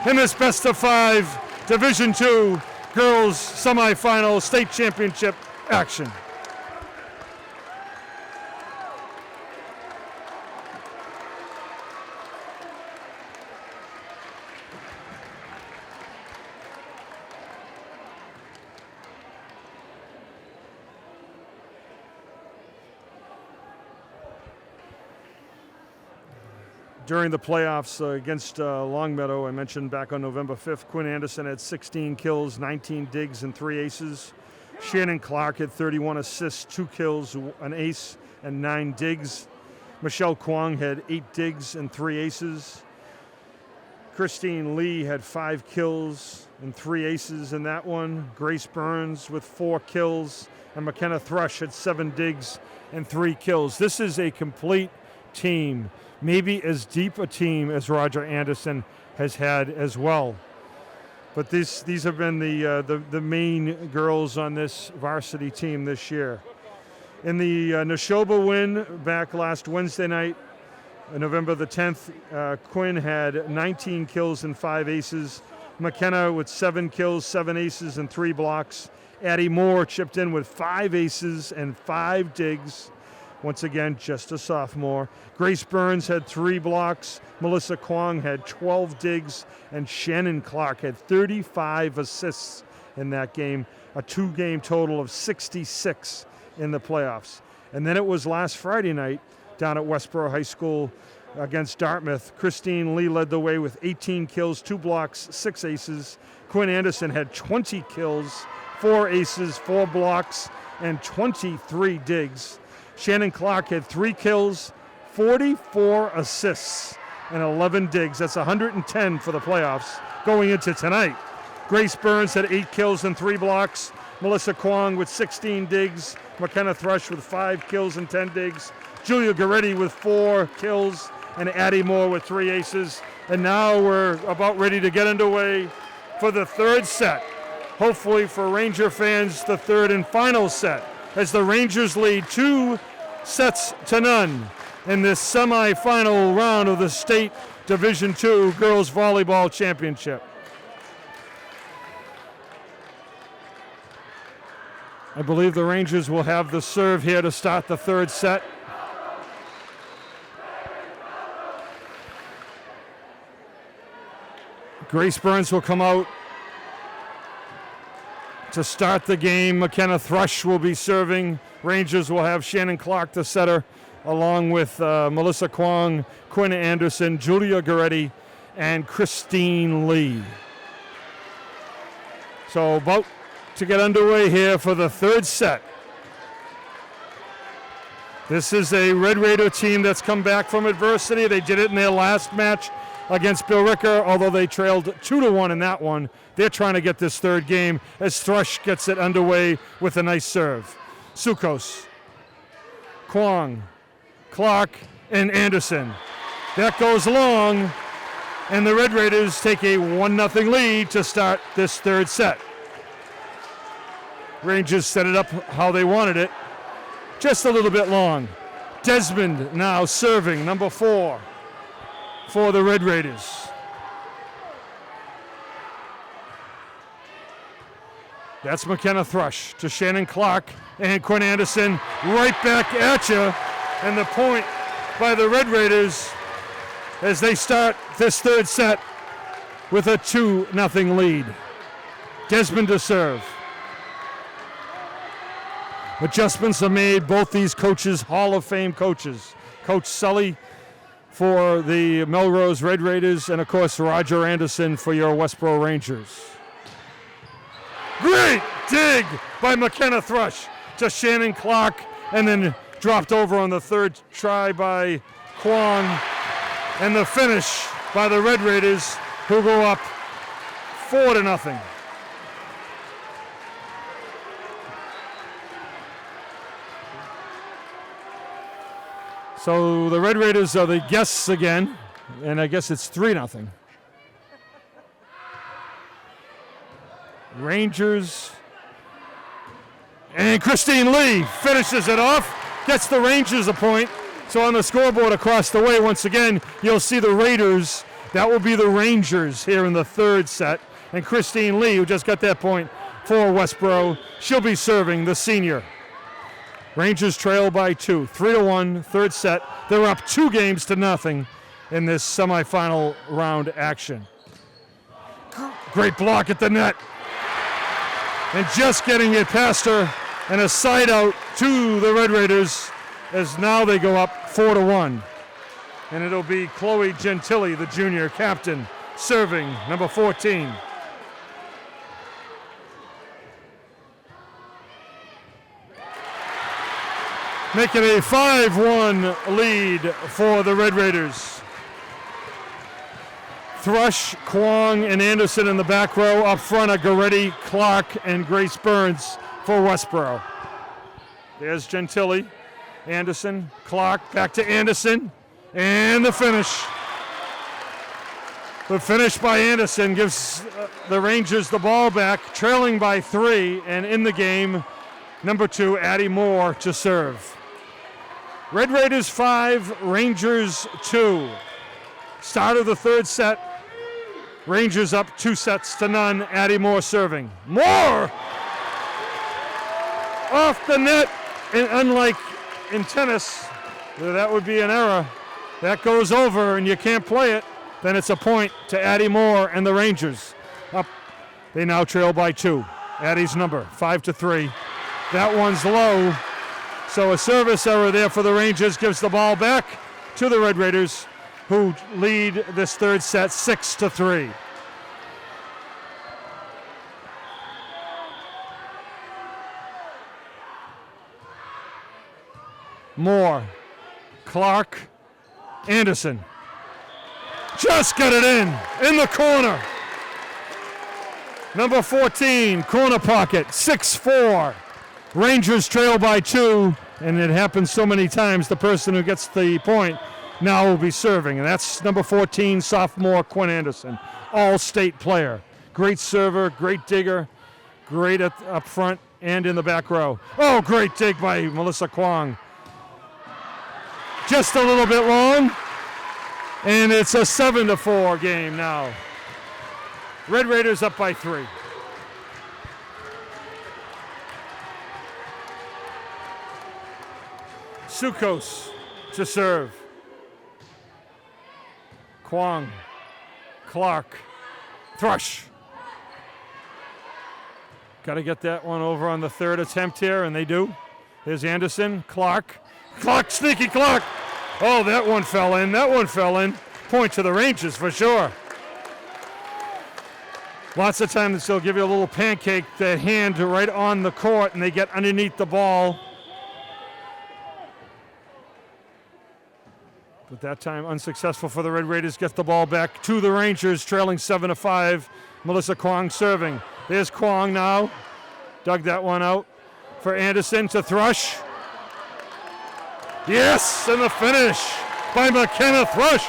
in this best-of-5 Division II Girls Semifinal State Championship action. During the playoffs against Longmeadow, I mentioned back on November 5th, Quinn Anderson had 16 kills, 19 digs, and 3 aces. Shannon Clark had 31 assists, 2 kills, an ace, and 9 digs. Michelle Kwong had 8 digs and 3 aces. Christine Lee had 5 kills and 3 aces in that one. Grace Burns with 4 kills, and McKenna Thrush had 7 digs and 3 kills. This is a complete team. Maybe as deep a team as Roger Anderson has had as well. But these have been the main girls on this varsity team this year. In the Neshoba win back last Wednesday night, November the 10th, Quinn had 19 kills and 5 aces. McKenna with 7 kills, 7 aces, and 3 blocks. Addie Moore chipped in with 5 aces and 5 digs. Once again, just a sophomore. Grace Burns had 3 blocks. Melissa Kwong had 12 digs. And Shannon Clark had 35 assists in that game. A 2-game total of 66 in the playoffs. And then it was last Friday night down at Westborough High School against Dartmouth. Christine Lee led the way with 18 kills, 2 blocks, 6 aces. Quinn Anderson had 20 kills, 4 aces, 4 blocks, and 23 digs. Shannon Clark had 3 kills, 44 assists, and 11 digs. That's 110 for the playoffs going into tonight. Grace Burns had 8 kills and 3 blocks. Melissa Kwong with 16 digs. McKenna Thrush with 5 kills and 10 digs. Julia Goretti with 4 kills, and Addie Moore with 3 aces. And now we're about ready to get underway for the third set. Hopefully for Ranger fans, the third and final set, as the Rangers lead 2-0 in this semifinal round of the State Division II Girls Volleyball Championship. I believe the Rangers will have the serve here to start the third set. Grace Burns will come out to start the game. McKenna Thrush will be serving. Rangers will have Shannon Clark, the setter, along with Melissa Kwong, Quinn Anderson, Julia Goretti, and Christine Lee. So about to get underway here for the third set. This is a Red Raider team that's come back from adversity. They did it in their last match against Bill Ricker, although they trailed 2-1 in that one. They're trying to get this third game as Thrush gets it underway with a nice serve. Sukos, Kwong, Clark, and Anderson. That goes long, and the Red Raiders take a 1-0 lead to start this third set. Rangers set it up how they wanted it, just a little bit long. Desmond now serving, number 4 for the Red Raiders. That's McKenna Thrush to Shannon Clark and Quinn Anderson right back at you. And the point by the Red Raiders as they start this third set with a 2-0 lead. Desmond to serve. Adjustments are made. Both these coaches, Hall of Fame coaches. Coach Sully for the Melrose Red Raiders, and of course Roger Anderson for your Westborough Rangers. Great dig by McKenna Thrush to Shannon Clark, and then dropped over on the third try by Kwong. And the finish by the Red Raiders, who go up 4-0. So the Red Raiders are the guests again, and I guess it's 3-0. Rangers, and Christine Lee finishes it off, gets the Rangers a point. So on the scoreboard across the way, once again, you'll see the Raiders. That will be the Rangers here in the third set. And Christine Lee, who just got that point for Westborough, she'll be serving, the senior. Rangers trail by 2, 3-1, third set. They're up 2-0 in this semifinal round action. Great block at the net. And just getting it past her, and a side out to the Red Raiders as now they go up 4-1. And it'll be Chloe Gentili, the junior captain, serving, number 14. Making a 5-1 lead for the Red Raiders. Thrush, Kwong, and Anderson in the back row. Up front are Goretti, Clark, and Grace Burns for Westborough. There's Gentili, Anderson, Clark, back to Anderson, and the finish. The finish by Anderson gives the Rangers the ball back, trailing by 3, and in the game, number 2, Addie Moore to serve. Red Raiders 5, Rangers 2. Start of the third set. Rangers up 2-0. Addie Moore serving. Moore! Off the net, and unlike in tennis, where that would be an error, that goes over and you can't play it, then it's a point to Addie Moore and the Rangers. Up, they now trail by 2. Addie's number, 5-3. That one's low. So a service error there for the Rangers gives the ball back to the Red Raiders, who lead this third set 6-3. Moore, Clark, Anderson. Just got it in the corner. Number 14, corner pocket, 6-4. Rangers trail by 2, and it happens so many times. The person who gets the point now will be serving, and that's number 14, sophomore Quinn Anderson, all-state player. Great server, great digger, great up front and in the back row. Oh, great dig by Melissa Kwong. Just a little bit long, and it's a 7-4 game now. Red Raiders up by 3. Sukos to serve. Kwong, Clark, Thrush. Got to get that one over on the third attempt here, and they do. There's Anderson, Clark, sneaky Clark. Oh, that one fell in. Point to the Rangers for sure. Lots of times they'll give you a little pancake, the hand right on the court, and they get underneath the ball. At that time, unsuccessful for the Red Raiders. Get the ball back to the Rangers, trailing 7-5. Melissa Kwong serving. There's Kwong now. Dug that one out for Anderson to Thrush. Yes, and the finish by McKenna Thrush.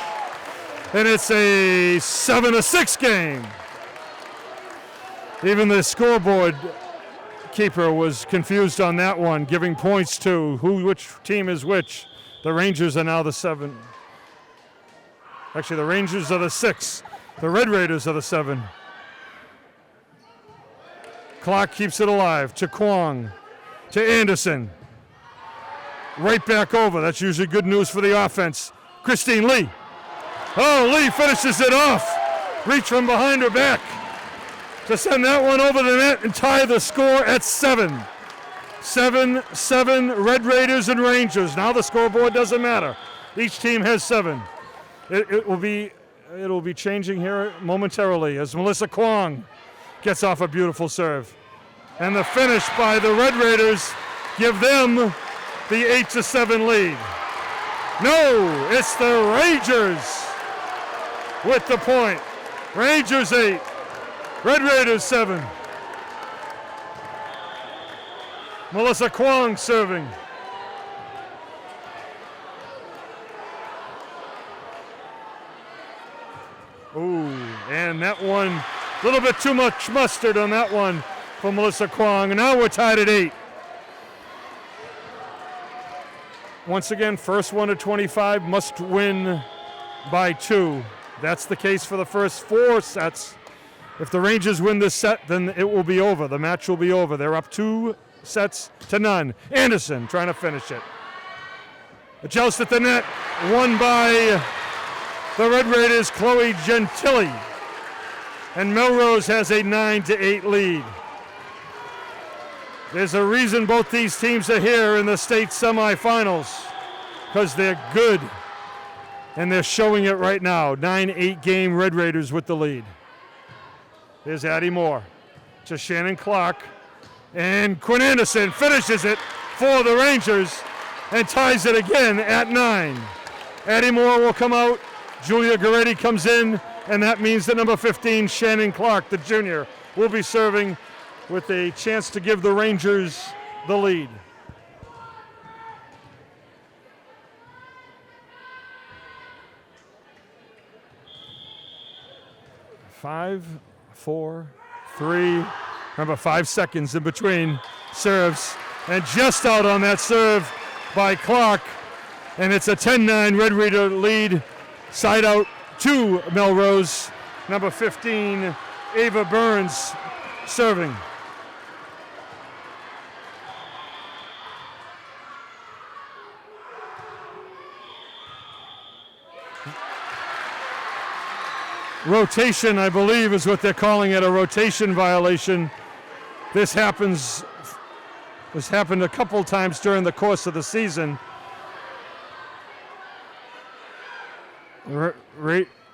And it's a 7-6 game. Even the scoreboard keeper was confused on that one, giving points to which team is which. The Rangers are now the 7. Actually, the Rangers are the 6. The Red Raiders are the 7. Clock keeps it alive to Kwong, to Anderson. Right back over. That's usually good news for the offense. Christine Lee. Oh, Lee finishes it off. Reach from behind her back to send that one over the net and tie the score at 7. 7-7 Red Raiders and Rangers. Now the scoreboard doesn't matter. Each team has 7. It'll be changing here momentarily as Melissa Kwong gets off a beautiful serve. And the finish by the Red Raiders give them the 8-7 lead. No, it's the Rangers with the point. Rangers 8, Red Raiders 7. Melissa Kwong serving. Ooh, and that one, a little bit too much mustard on that one for Melissa Kwong. And now we're tied at 8. Once again, first one to 25 must win by 2. That's the case for the first 4 sets. If the Rangers win this set, then it will be over. The match will be over. They're up 2 sets to none. Anderson trying to finish it. A joust at the net, won by the Red Raiders, Chloe Gentili. And Melrose has a 9-8 lead. There's a reason both these teams are here in the state semifinals, because they're good. And they're showing it right now. 9-8 game Red Raiders with the lead. There's Addie Moore to Shannon Clark. And Quinn Anderson finishes it for the Rangers and ties it again at 9. Addie Moore will come out. Julia Goretti comes in, and that means that number 15, Shannon Clark, the junior, will be serving with a chance to give the Rangers the lead. Five, 4, 3. Remember, 5 seconds in between serves. And just out on that serve by Clark. And it's a 10-9 Red Raider lead. Side out to Melrose. Number 15, Ava Burns, serving. Rotation, I believe, is what they're calling it, a rotation violation. This happened a couple times during the course of the season.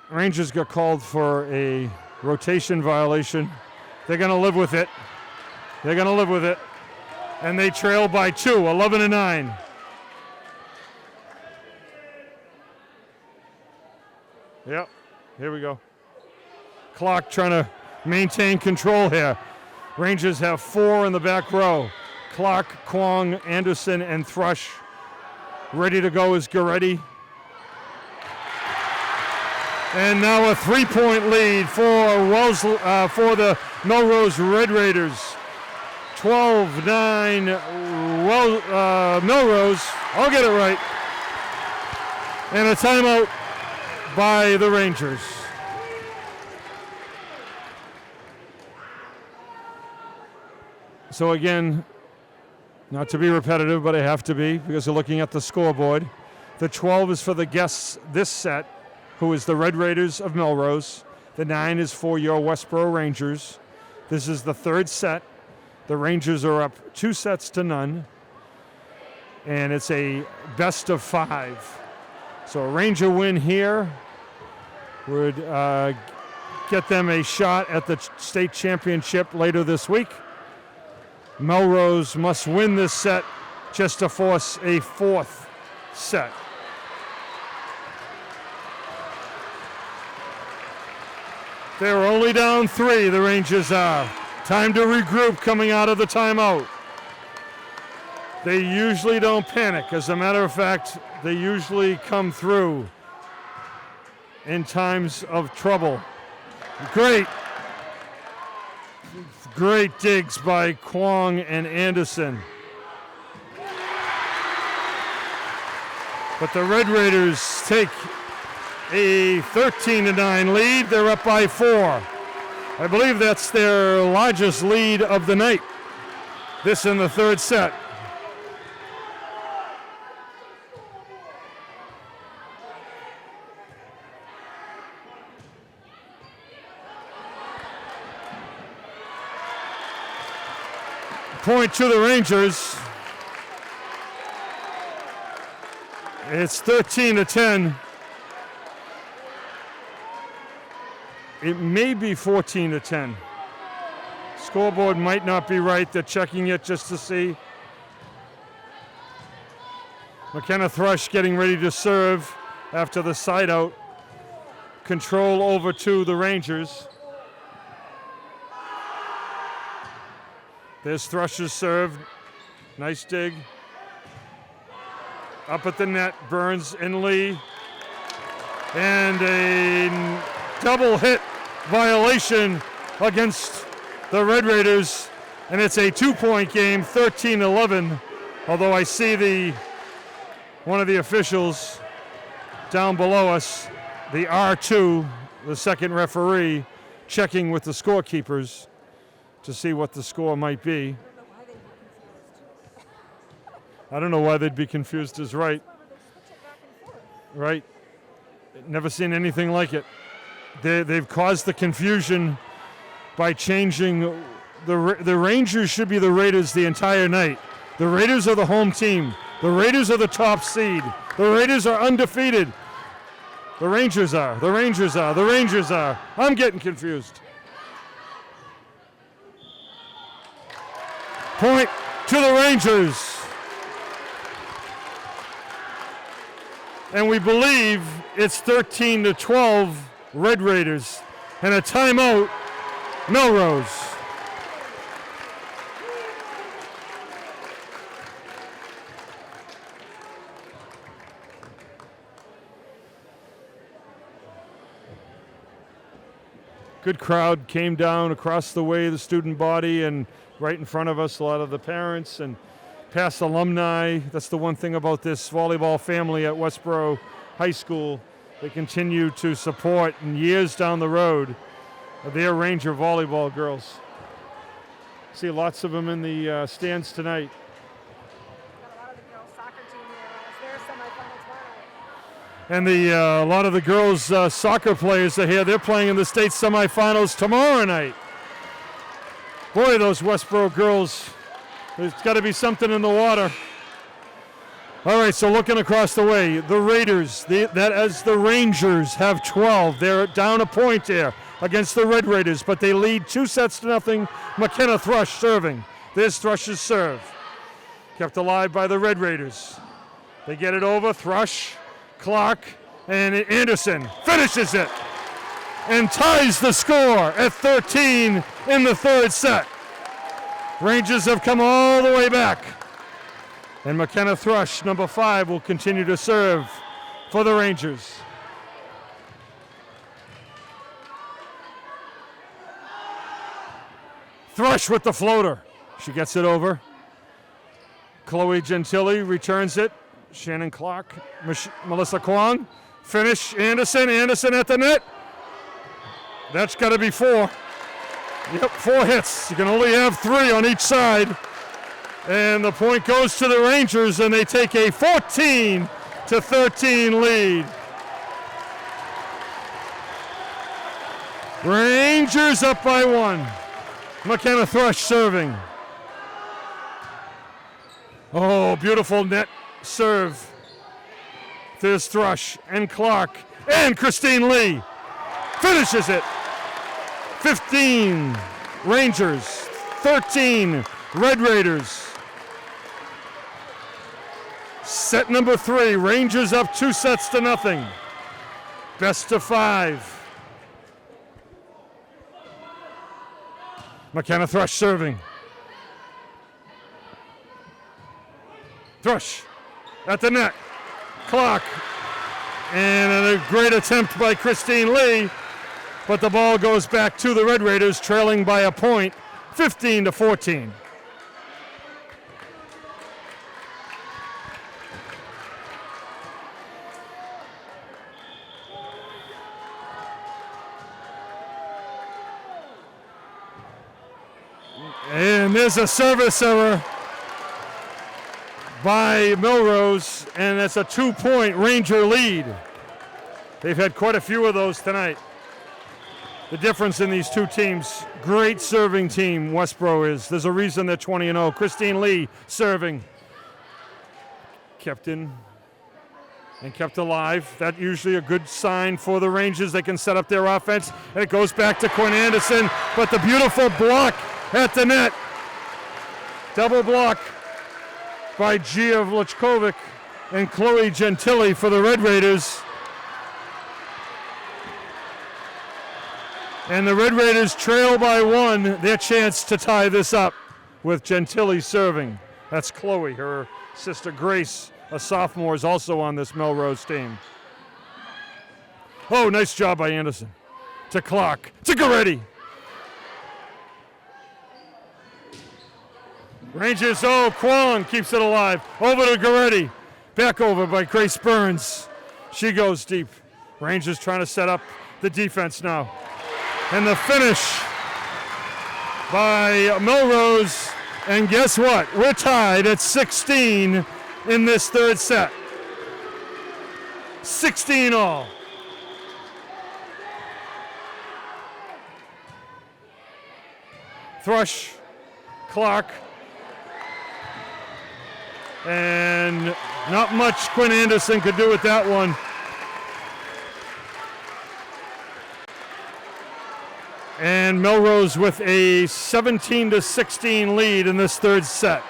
Rangers got called for a rotation violation. They're going to live with it. They're going to live with it. And they trail by 2, 11-9. Yep, here we go. Clock trying to maintain control here. Rangers have 4 in the back row. Clark, Kwong, Anderson, and Thrush. Ready to go is Goretti. And now a 3-point lead for the Melrose Red Raiders. 12-9 Melrose. I'll get it right. And a timeout by the Rangers. So again, not to be repetitive, but I have to be because we're looking at the scoreboard. The 12 is for the guests this set, who is the Red Raiders of Melrose. The 9 is for your Westborough Rangers. This is the 3rd set. The Rangers are up 2 sets to none. And it's a best of 5. So a Ranger win here would get them a shot at the state championship later this week. Melrose must win this set just to force a 4th set. They're only down 3, the Rangers are. Time to regroup coming out of the timeout. They usually don't panic. As a matter of fact, they usually come through in times of trouble. Great digs by Kwong and Anderson. But the Red Raiders take a 13-9 lead. They're up by 4. I believe that's their largest lead of the night. This in the third set. Point to the Rangers. It's 13-10. It may be 14-10. Scoreboard might not be right. They're checking it just to see. McKenna Thrush getting ready to serve after the side out. Control over to the Rangers. There's Thrush's serve. Nice dig. Up at the net, Burns and Lee. And a double hit violation against the Red Raiders. And it's a 2-point game, 13-11. Although I see one of the officials down below us, the R2, the second referee, checking with the scorekeepers to see what the score might be. I don't know why they'd be confused is right. Right. Never seen anything like it. They've caused the confusion by changing. The Rangers should be the Raiders the entire night. The Raiders are the home team. The Raiders are the top seed. The Raiders are undefeated. The Rangers are. The Rangers are. The Rangers are. I'm getting confused. Point to the Rangers. And we believe it's 13-12 Red Raiders. And a timeout, Melrose. Good crowd came down across the way, the student body, and right in front of us, a lot of the parents and past alumni. That's the one thing about this volleyball family at Westborough High School. They continue to support, and years down the road, their Ranger volleyball girls. See lots of them in the stands tonight. Got a lot of the girls' soccer team here. It's their semifinals tomorrow. And a lot of the girls' soccer players are here. They're playing in the state semifinals tomorrow night. Boy, those Westborough girls, there's got to be something in the water. All right, so looking across the way, the Raiders, as the Rangers have 12. They're down a point there against the Red Raiders, but they lead 2-0. McKenna Thrush serving. There's Thrush's serve. Kept alive by the Red Raiders. They get it over. Thrush, Clark, and Anderson finishes it and ties the score at 13 in the third set. Rangers have come all the way back. And McKenna Thrush, number 5, will continue to serve for the Rangers. Thrush with the floater. She gets it over. Chloe Gentili returns it. Shannon Clark, Melissa Kwong. Finish, Anderson at the net. That's got to be 4. Yep, 4 hits. You can only have 3 on each side. And the point goes to the Rangers, and they take a 14-13 lead. Rangers up by 1. McKenna Thrush serving. Oh, beautiful net serve. There's Thrush and Clark and Christine Lee. Finishes it. 15 Rangers, 13 Red Raiders. Set number 3, Rangers up 2-0. Best of 5. McKenna Thrush serving. Thrush at the net. Clock. And a great attempt by Christine Lee, but the ball goes back to the Red Raiders, trailing by a point, 15-14. And there's a service error by Melrose, and that's a 2-point Ranger lead. They've had quite a few of those tonight. The difference in these two teams, great serving team Westborough is. There's a reason they're 20-0. Christine Lee serving. Kept in and kept alive. That's usually a good sign for the Rangers. They can set up their offense, and it goes back to Quinn Anderson, but the beautiful block at the net. Double block by Gia Vlhkovic and Chloe Gentili for the Red Raiders. And the Red Raiders trail by one, their chance to tie this up with Gentili serving. That's Chloe. Her sister Grace, a sophomore, is also on this Melrose team. Oh, nice job by Anderson. To Clark, to Goretti. Rangers, Kwong keeps it alive. Over to Goretti. Back over by Grace Burns. She goes deep. Rangers trying to set up the defense now. And the finish by Melrose. And guess what? We're tied at 16 in this third set. 16 all. Thrush, Clark. And not much Quinn Anderson could do with that one. And Melrose with a 17-16 lead in this third set.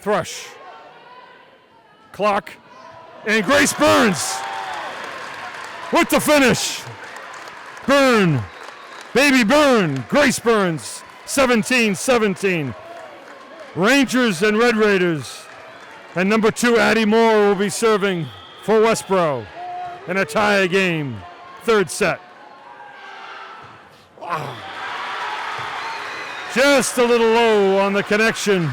Thrush, Clark, and Grace Burns with the finish. Burn. Baby Burn, Grace Burns, 17-17. Rangers and Red Raiders. And number 2, Addie Moore, will be serving for Westborough in a tie game, third set. Wow. Just a little low on the connection.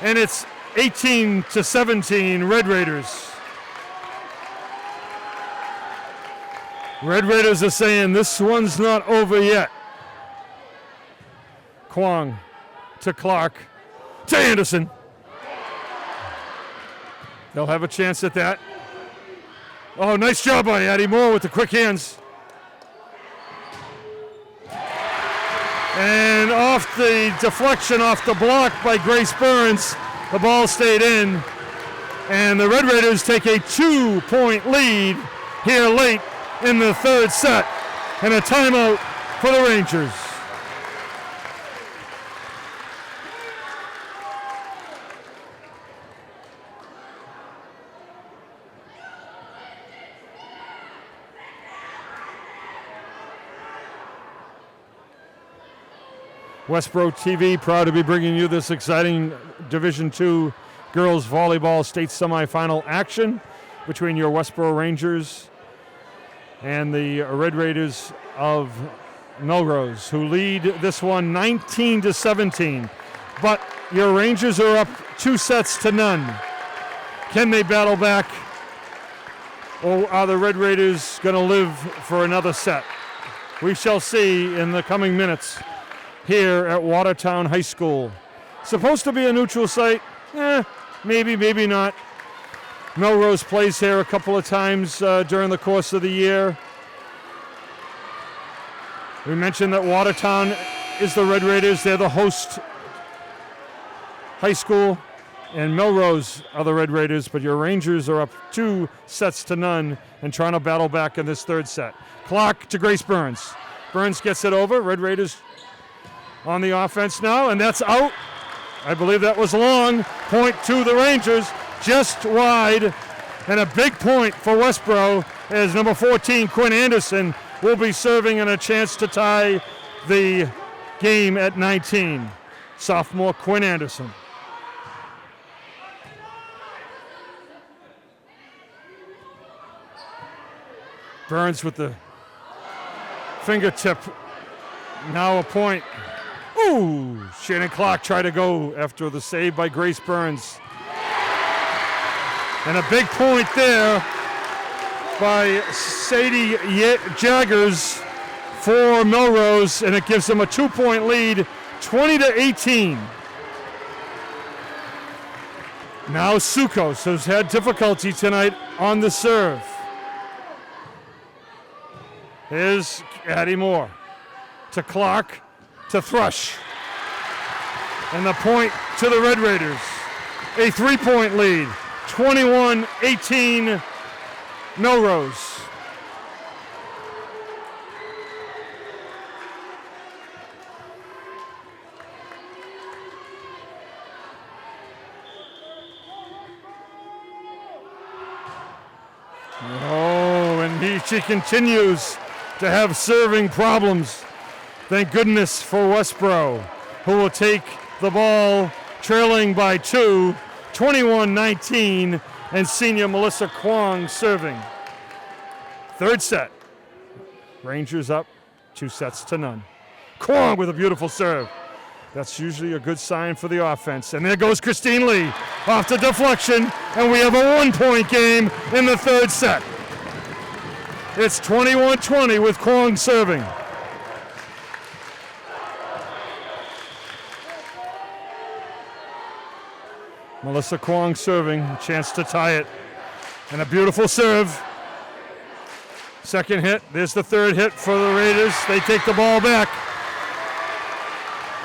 And it's 18-17, Red Raiders. Red Raiders are saying this one's not over yet. Kwong to Clark to Anderson. They'll have a chance at that. Oh, nice job by Addie Moore with the quick hands. And off the deflection, off the block by Grace Burns, the ball stayed in. And the Red Raiders take a 2-point lead here late in the third set, and a timeout for the Rangers. Westborough TV proud to be bringing you this exciting Division II girls volleyball state semifinal action between your Westborough Rangers and the Red Raiders of Melrose, who lead this one 19-17. But your Rangers are up 2-0. Can they battle back, or are the Red Raiders going to live for another set? We shall see in the coming minutes here at Watertown High School. Supposed to be a neutral site? Maybe, maybe not. Melrose plays here a couple of times during the course of the year. We mentioned that Watertown is the Red Raiders. They're the host high school. And Melrose are the Red Raiders, but your Rangers are up 2-0 and trying to battle back in this third set. Clock to Grace Burns. Burns gets it over. Red Raiders on the offense now, and that's out. I believe that was long. Point to the Rangers, just wide And a big point for Westborough as number 14, Quinn Anderson, will be serving and a chance to tie the game at 19. Sophomore Quinn Anderson. Burns with the fingertip. Now a point. Ooh, Shannon Clark tried to go after the save by Grace Burns. And a big point there by Sadie Jaggers for Melrose, and it gives them a 2-point lead, 20-18. Now Sukos has had difficulty tonight on the serve. Here's Addie Moore to Clark to Thrush. And the point to the Red Raiders. A 3-point lead, 21-18 Melrose. Oh, and she continues to have serving problems. Thank goodness for Westborough, who will take the ball trailing by 2, 21-19, and senior Melissa Kwong serving. Third set. Rangers up 2-0. Kwong with a beautiful serve. That's usually a good sign for the offense. And there goes Christine Lee off the deflection, and we have a 1-point game in the third set. It's 21-20 with Kwong serving. Melissa Kwong serving, chance to tie it. And a beautiful serve. Second hit, there's the third hit for the Raiders. They take the ball back.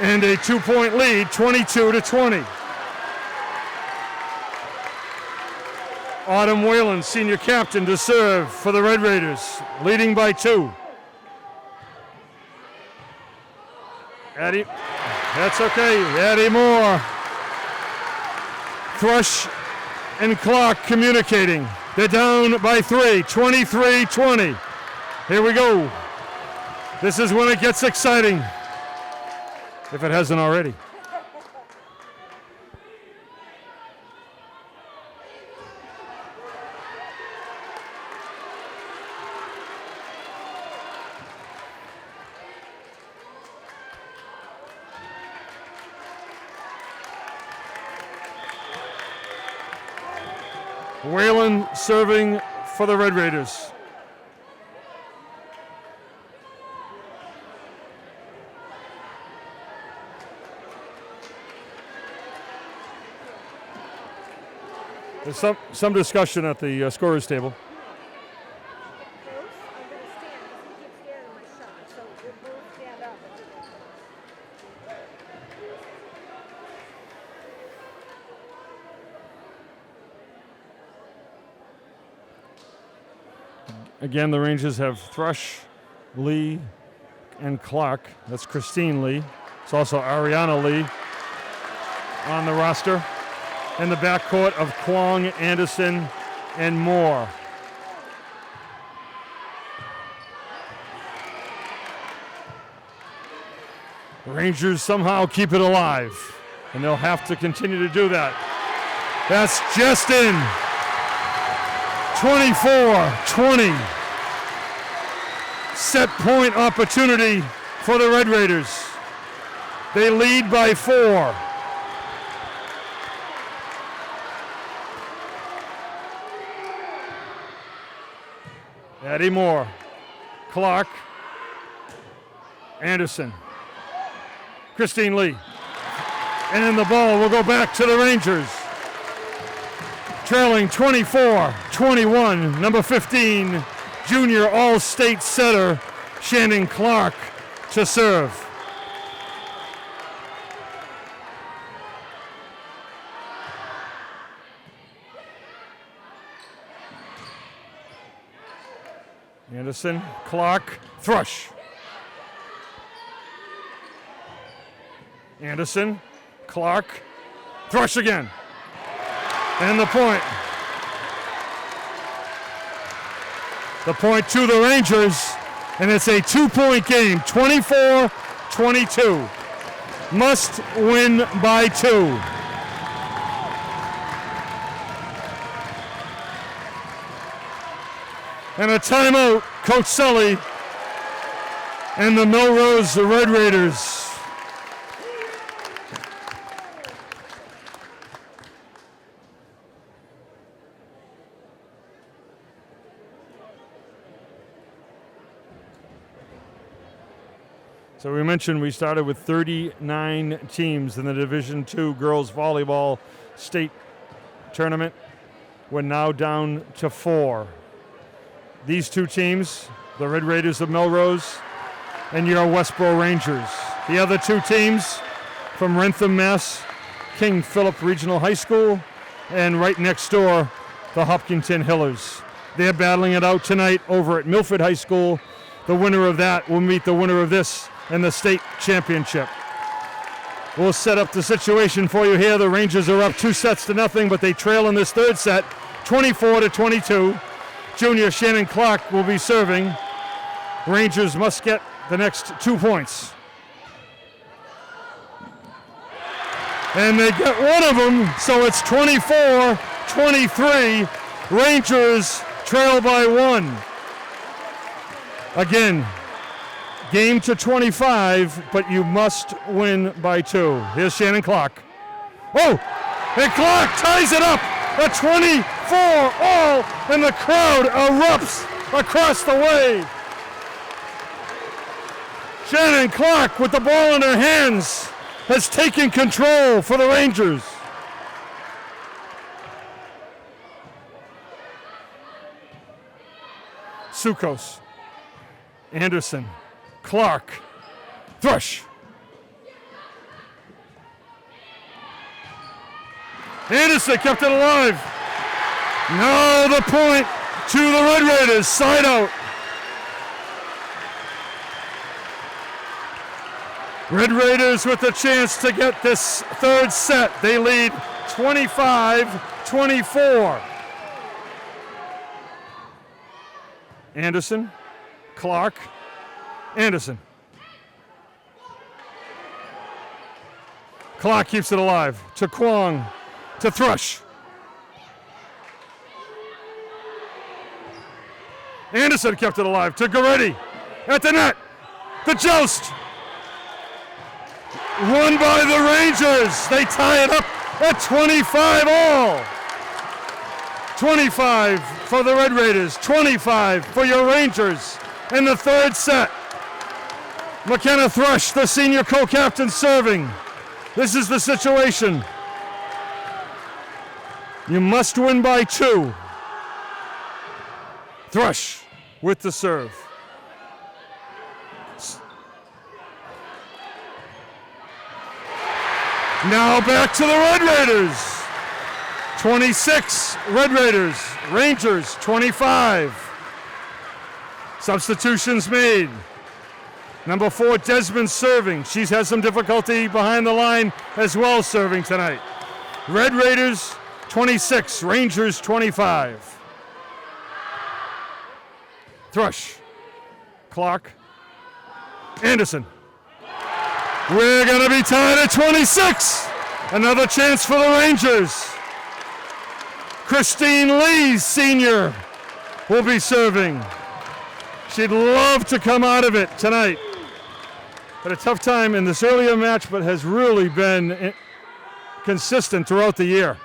And a 2-point lead, 22-20. Autumn Whalen, senior captain, to serve for the Red Raiders, leading by 2. Addie, that's okay, Addie Moore. Thrush and Clark communicating. They're down by 3, 23-20. Here we go. This is when it gets exciting, if it hasn't already. Whalen serving for the Red Raiders. There's some discussion at the scorer's table. I'm going to stand because he keeps scaring my shot. So we'll both stand up. Again, the Rangers have Thrush, Lee, and Clark. That's Christine Lee. It's also Ariana Lee on the roster. In the backcourt of Kwong, Anderson, and Moore. The Rangers somehow keep it alive, and they'll have to continue to do that. That's just in. 24-20. Set point opportunity for the Red Raiders. They lead by 4. Addie Moore, Clark, Anderson, Christine Lee. And the ball will go back to the Rangers. Trailing 24-21, number 15, junior all-state setter, Shannon Clark, to serve. Anderson, Clark, Thrush. Anderson, Clark, Thrush again. And the point. The point to the Rangers, and it's a 2-point game, 24-22. Must win by 2. And a timeout, Coach Sully and the Melrose Red Raiders. So we mentioned we started with 39 teams in the Division II girls volleyball state tournament. We're now down to 4. These 2 teams, the Red Raiders of Melrose and your Westborough Rangers. The other 2 teams from Rentham, Mass, King Philip Regional High School, and right next door, the Hopkinton Hillers. They're battling it out tonight over at Milford High School. The winner of that will meet the winner of this in the state championship. We'll set up the situation for you here. The Rangers are up 2-0, but they trail in this third set, 24-22. Junior Shannon Clark will be serving. Rangers must get the next 2 points. And they get one of them, so it's 24-23. Rangers trail by 1. Again, game to 25, but you must win by 2. Here's Shannon Clark. Oh, and Clark ties it up. A 24-all, and the crowd erupts across the way. Shannon Clark, with the ball in her hands, has taken control for the Rangers. Sukos, Anderson, Clark, Thrush. Anderson kept it alive. Now the point to the Red Raiders, side out. Red Raiders with the chance to get this third set. They lead 25-24. Anderson, Clark, Anderson. Clark keeps it alive to Kwong, to Thrush. Anderson kept it alive to Goretti at the net. The joust. Won by the Rangers. They tie it up at 25 all. 25 for the Red Raiders, 25 for your Rangers in the third set. McKenna Thrush, the senior co-captain, serving. This is the situation. You must win by 2. Thrush with the serve. Now back to the Red Raiders. 26, Red Raiders. Rangers, 25. Substitutions made. Number 4, Desmond serving. She's had some difficulty behind the line as well, serving tonight. Red Raiders, 26. Rangers, 25. Thrush. Clark. Anderson. We're going to be tied at 26. Another chance for the Rangers. Christine Lee, senior, will be serving. She'd love to come out of it tonight. Had a tough time in this earlier match, but has really been consistent throughout the year.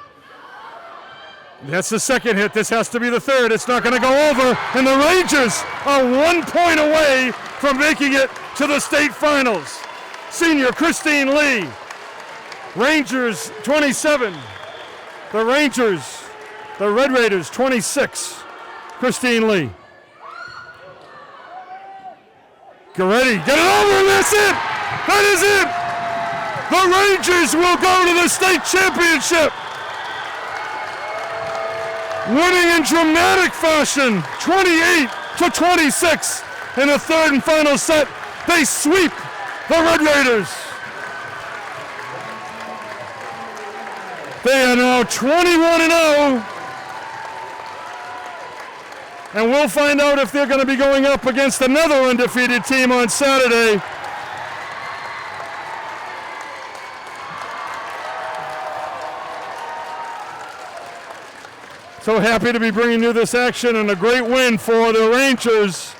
That's the second hit. This has to be the third. It's not going to go over. And the Rangers are 1 point away from making it to the state finals. Senior Christine Lee. Rangers 27. The Red Raiders 26. Christine Lee. Goretti, get it over, and that's it! That is it! The Rangers will go to the state championship! Winning in dramatic fashion, 28-26 in the third and final set. They sweep the Red Raiders. They are now 21-0. And we'll find out if they're going to be going up against another undefeated team on Saturday. So happy to be bringing you this action, and a great win for the Rangers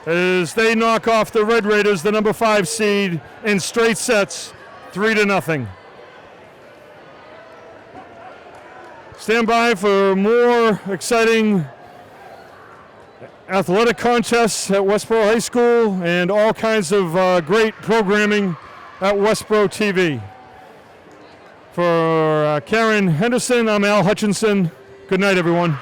as they knock off the Red Raiders, the number 5 seed, in straight sets, 3-0. Stand by for more exciting athletic contests at Westborough High School and all kinds of great programming at Westborough TV. For Karen Henderson, I'm Al Hutchinson. Good night, everyone.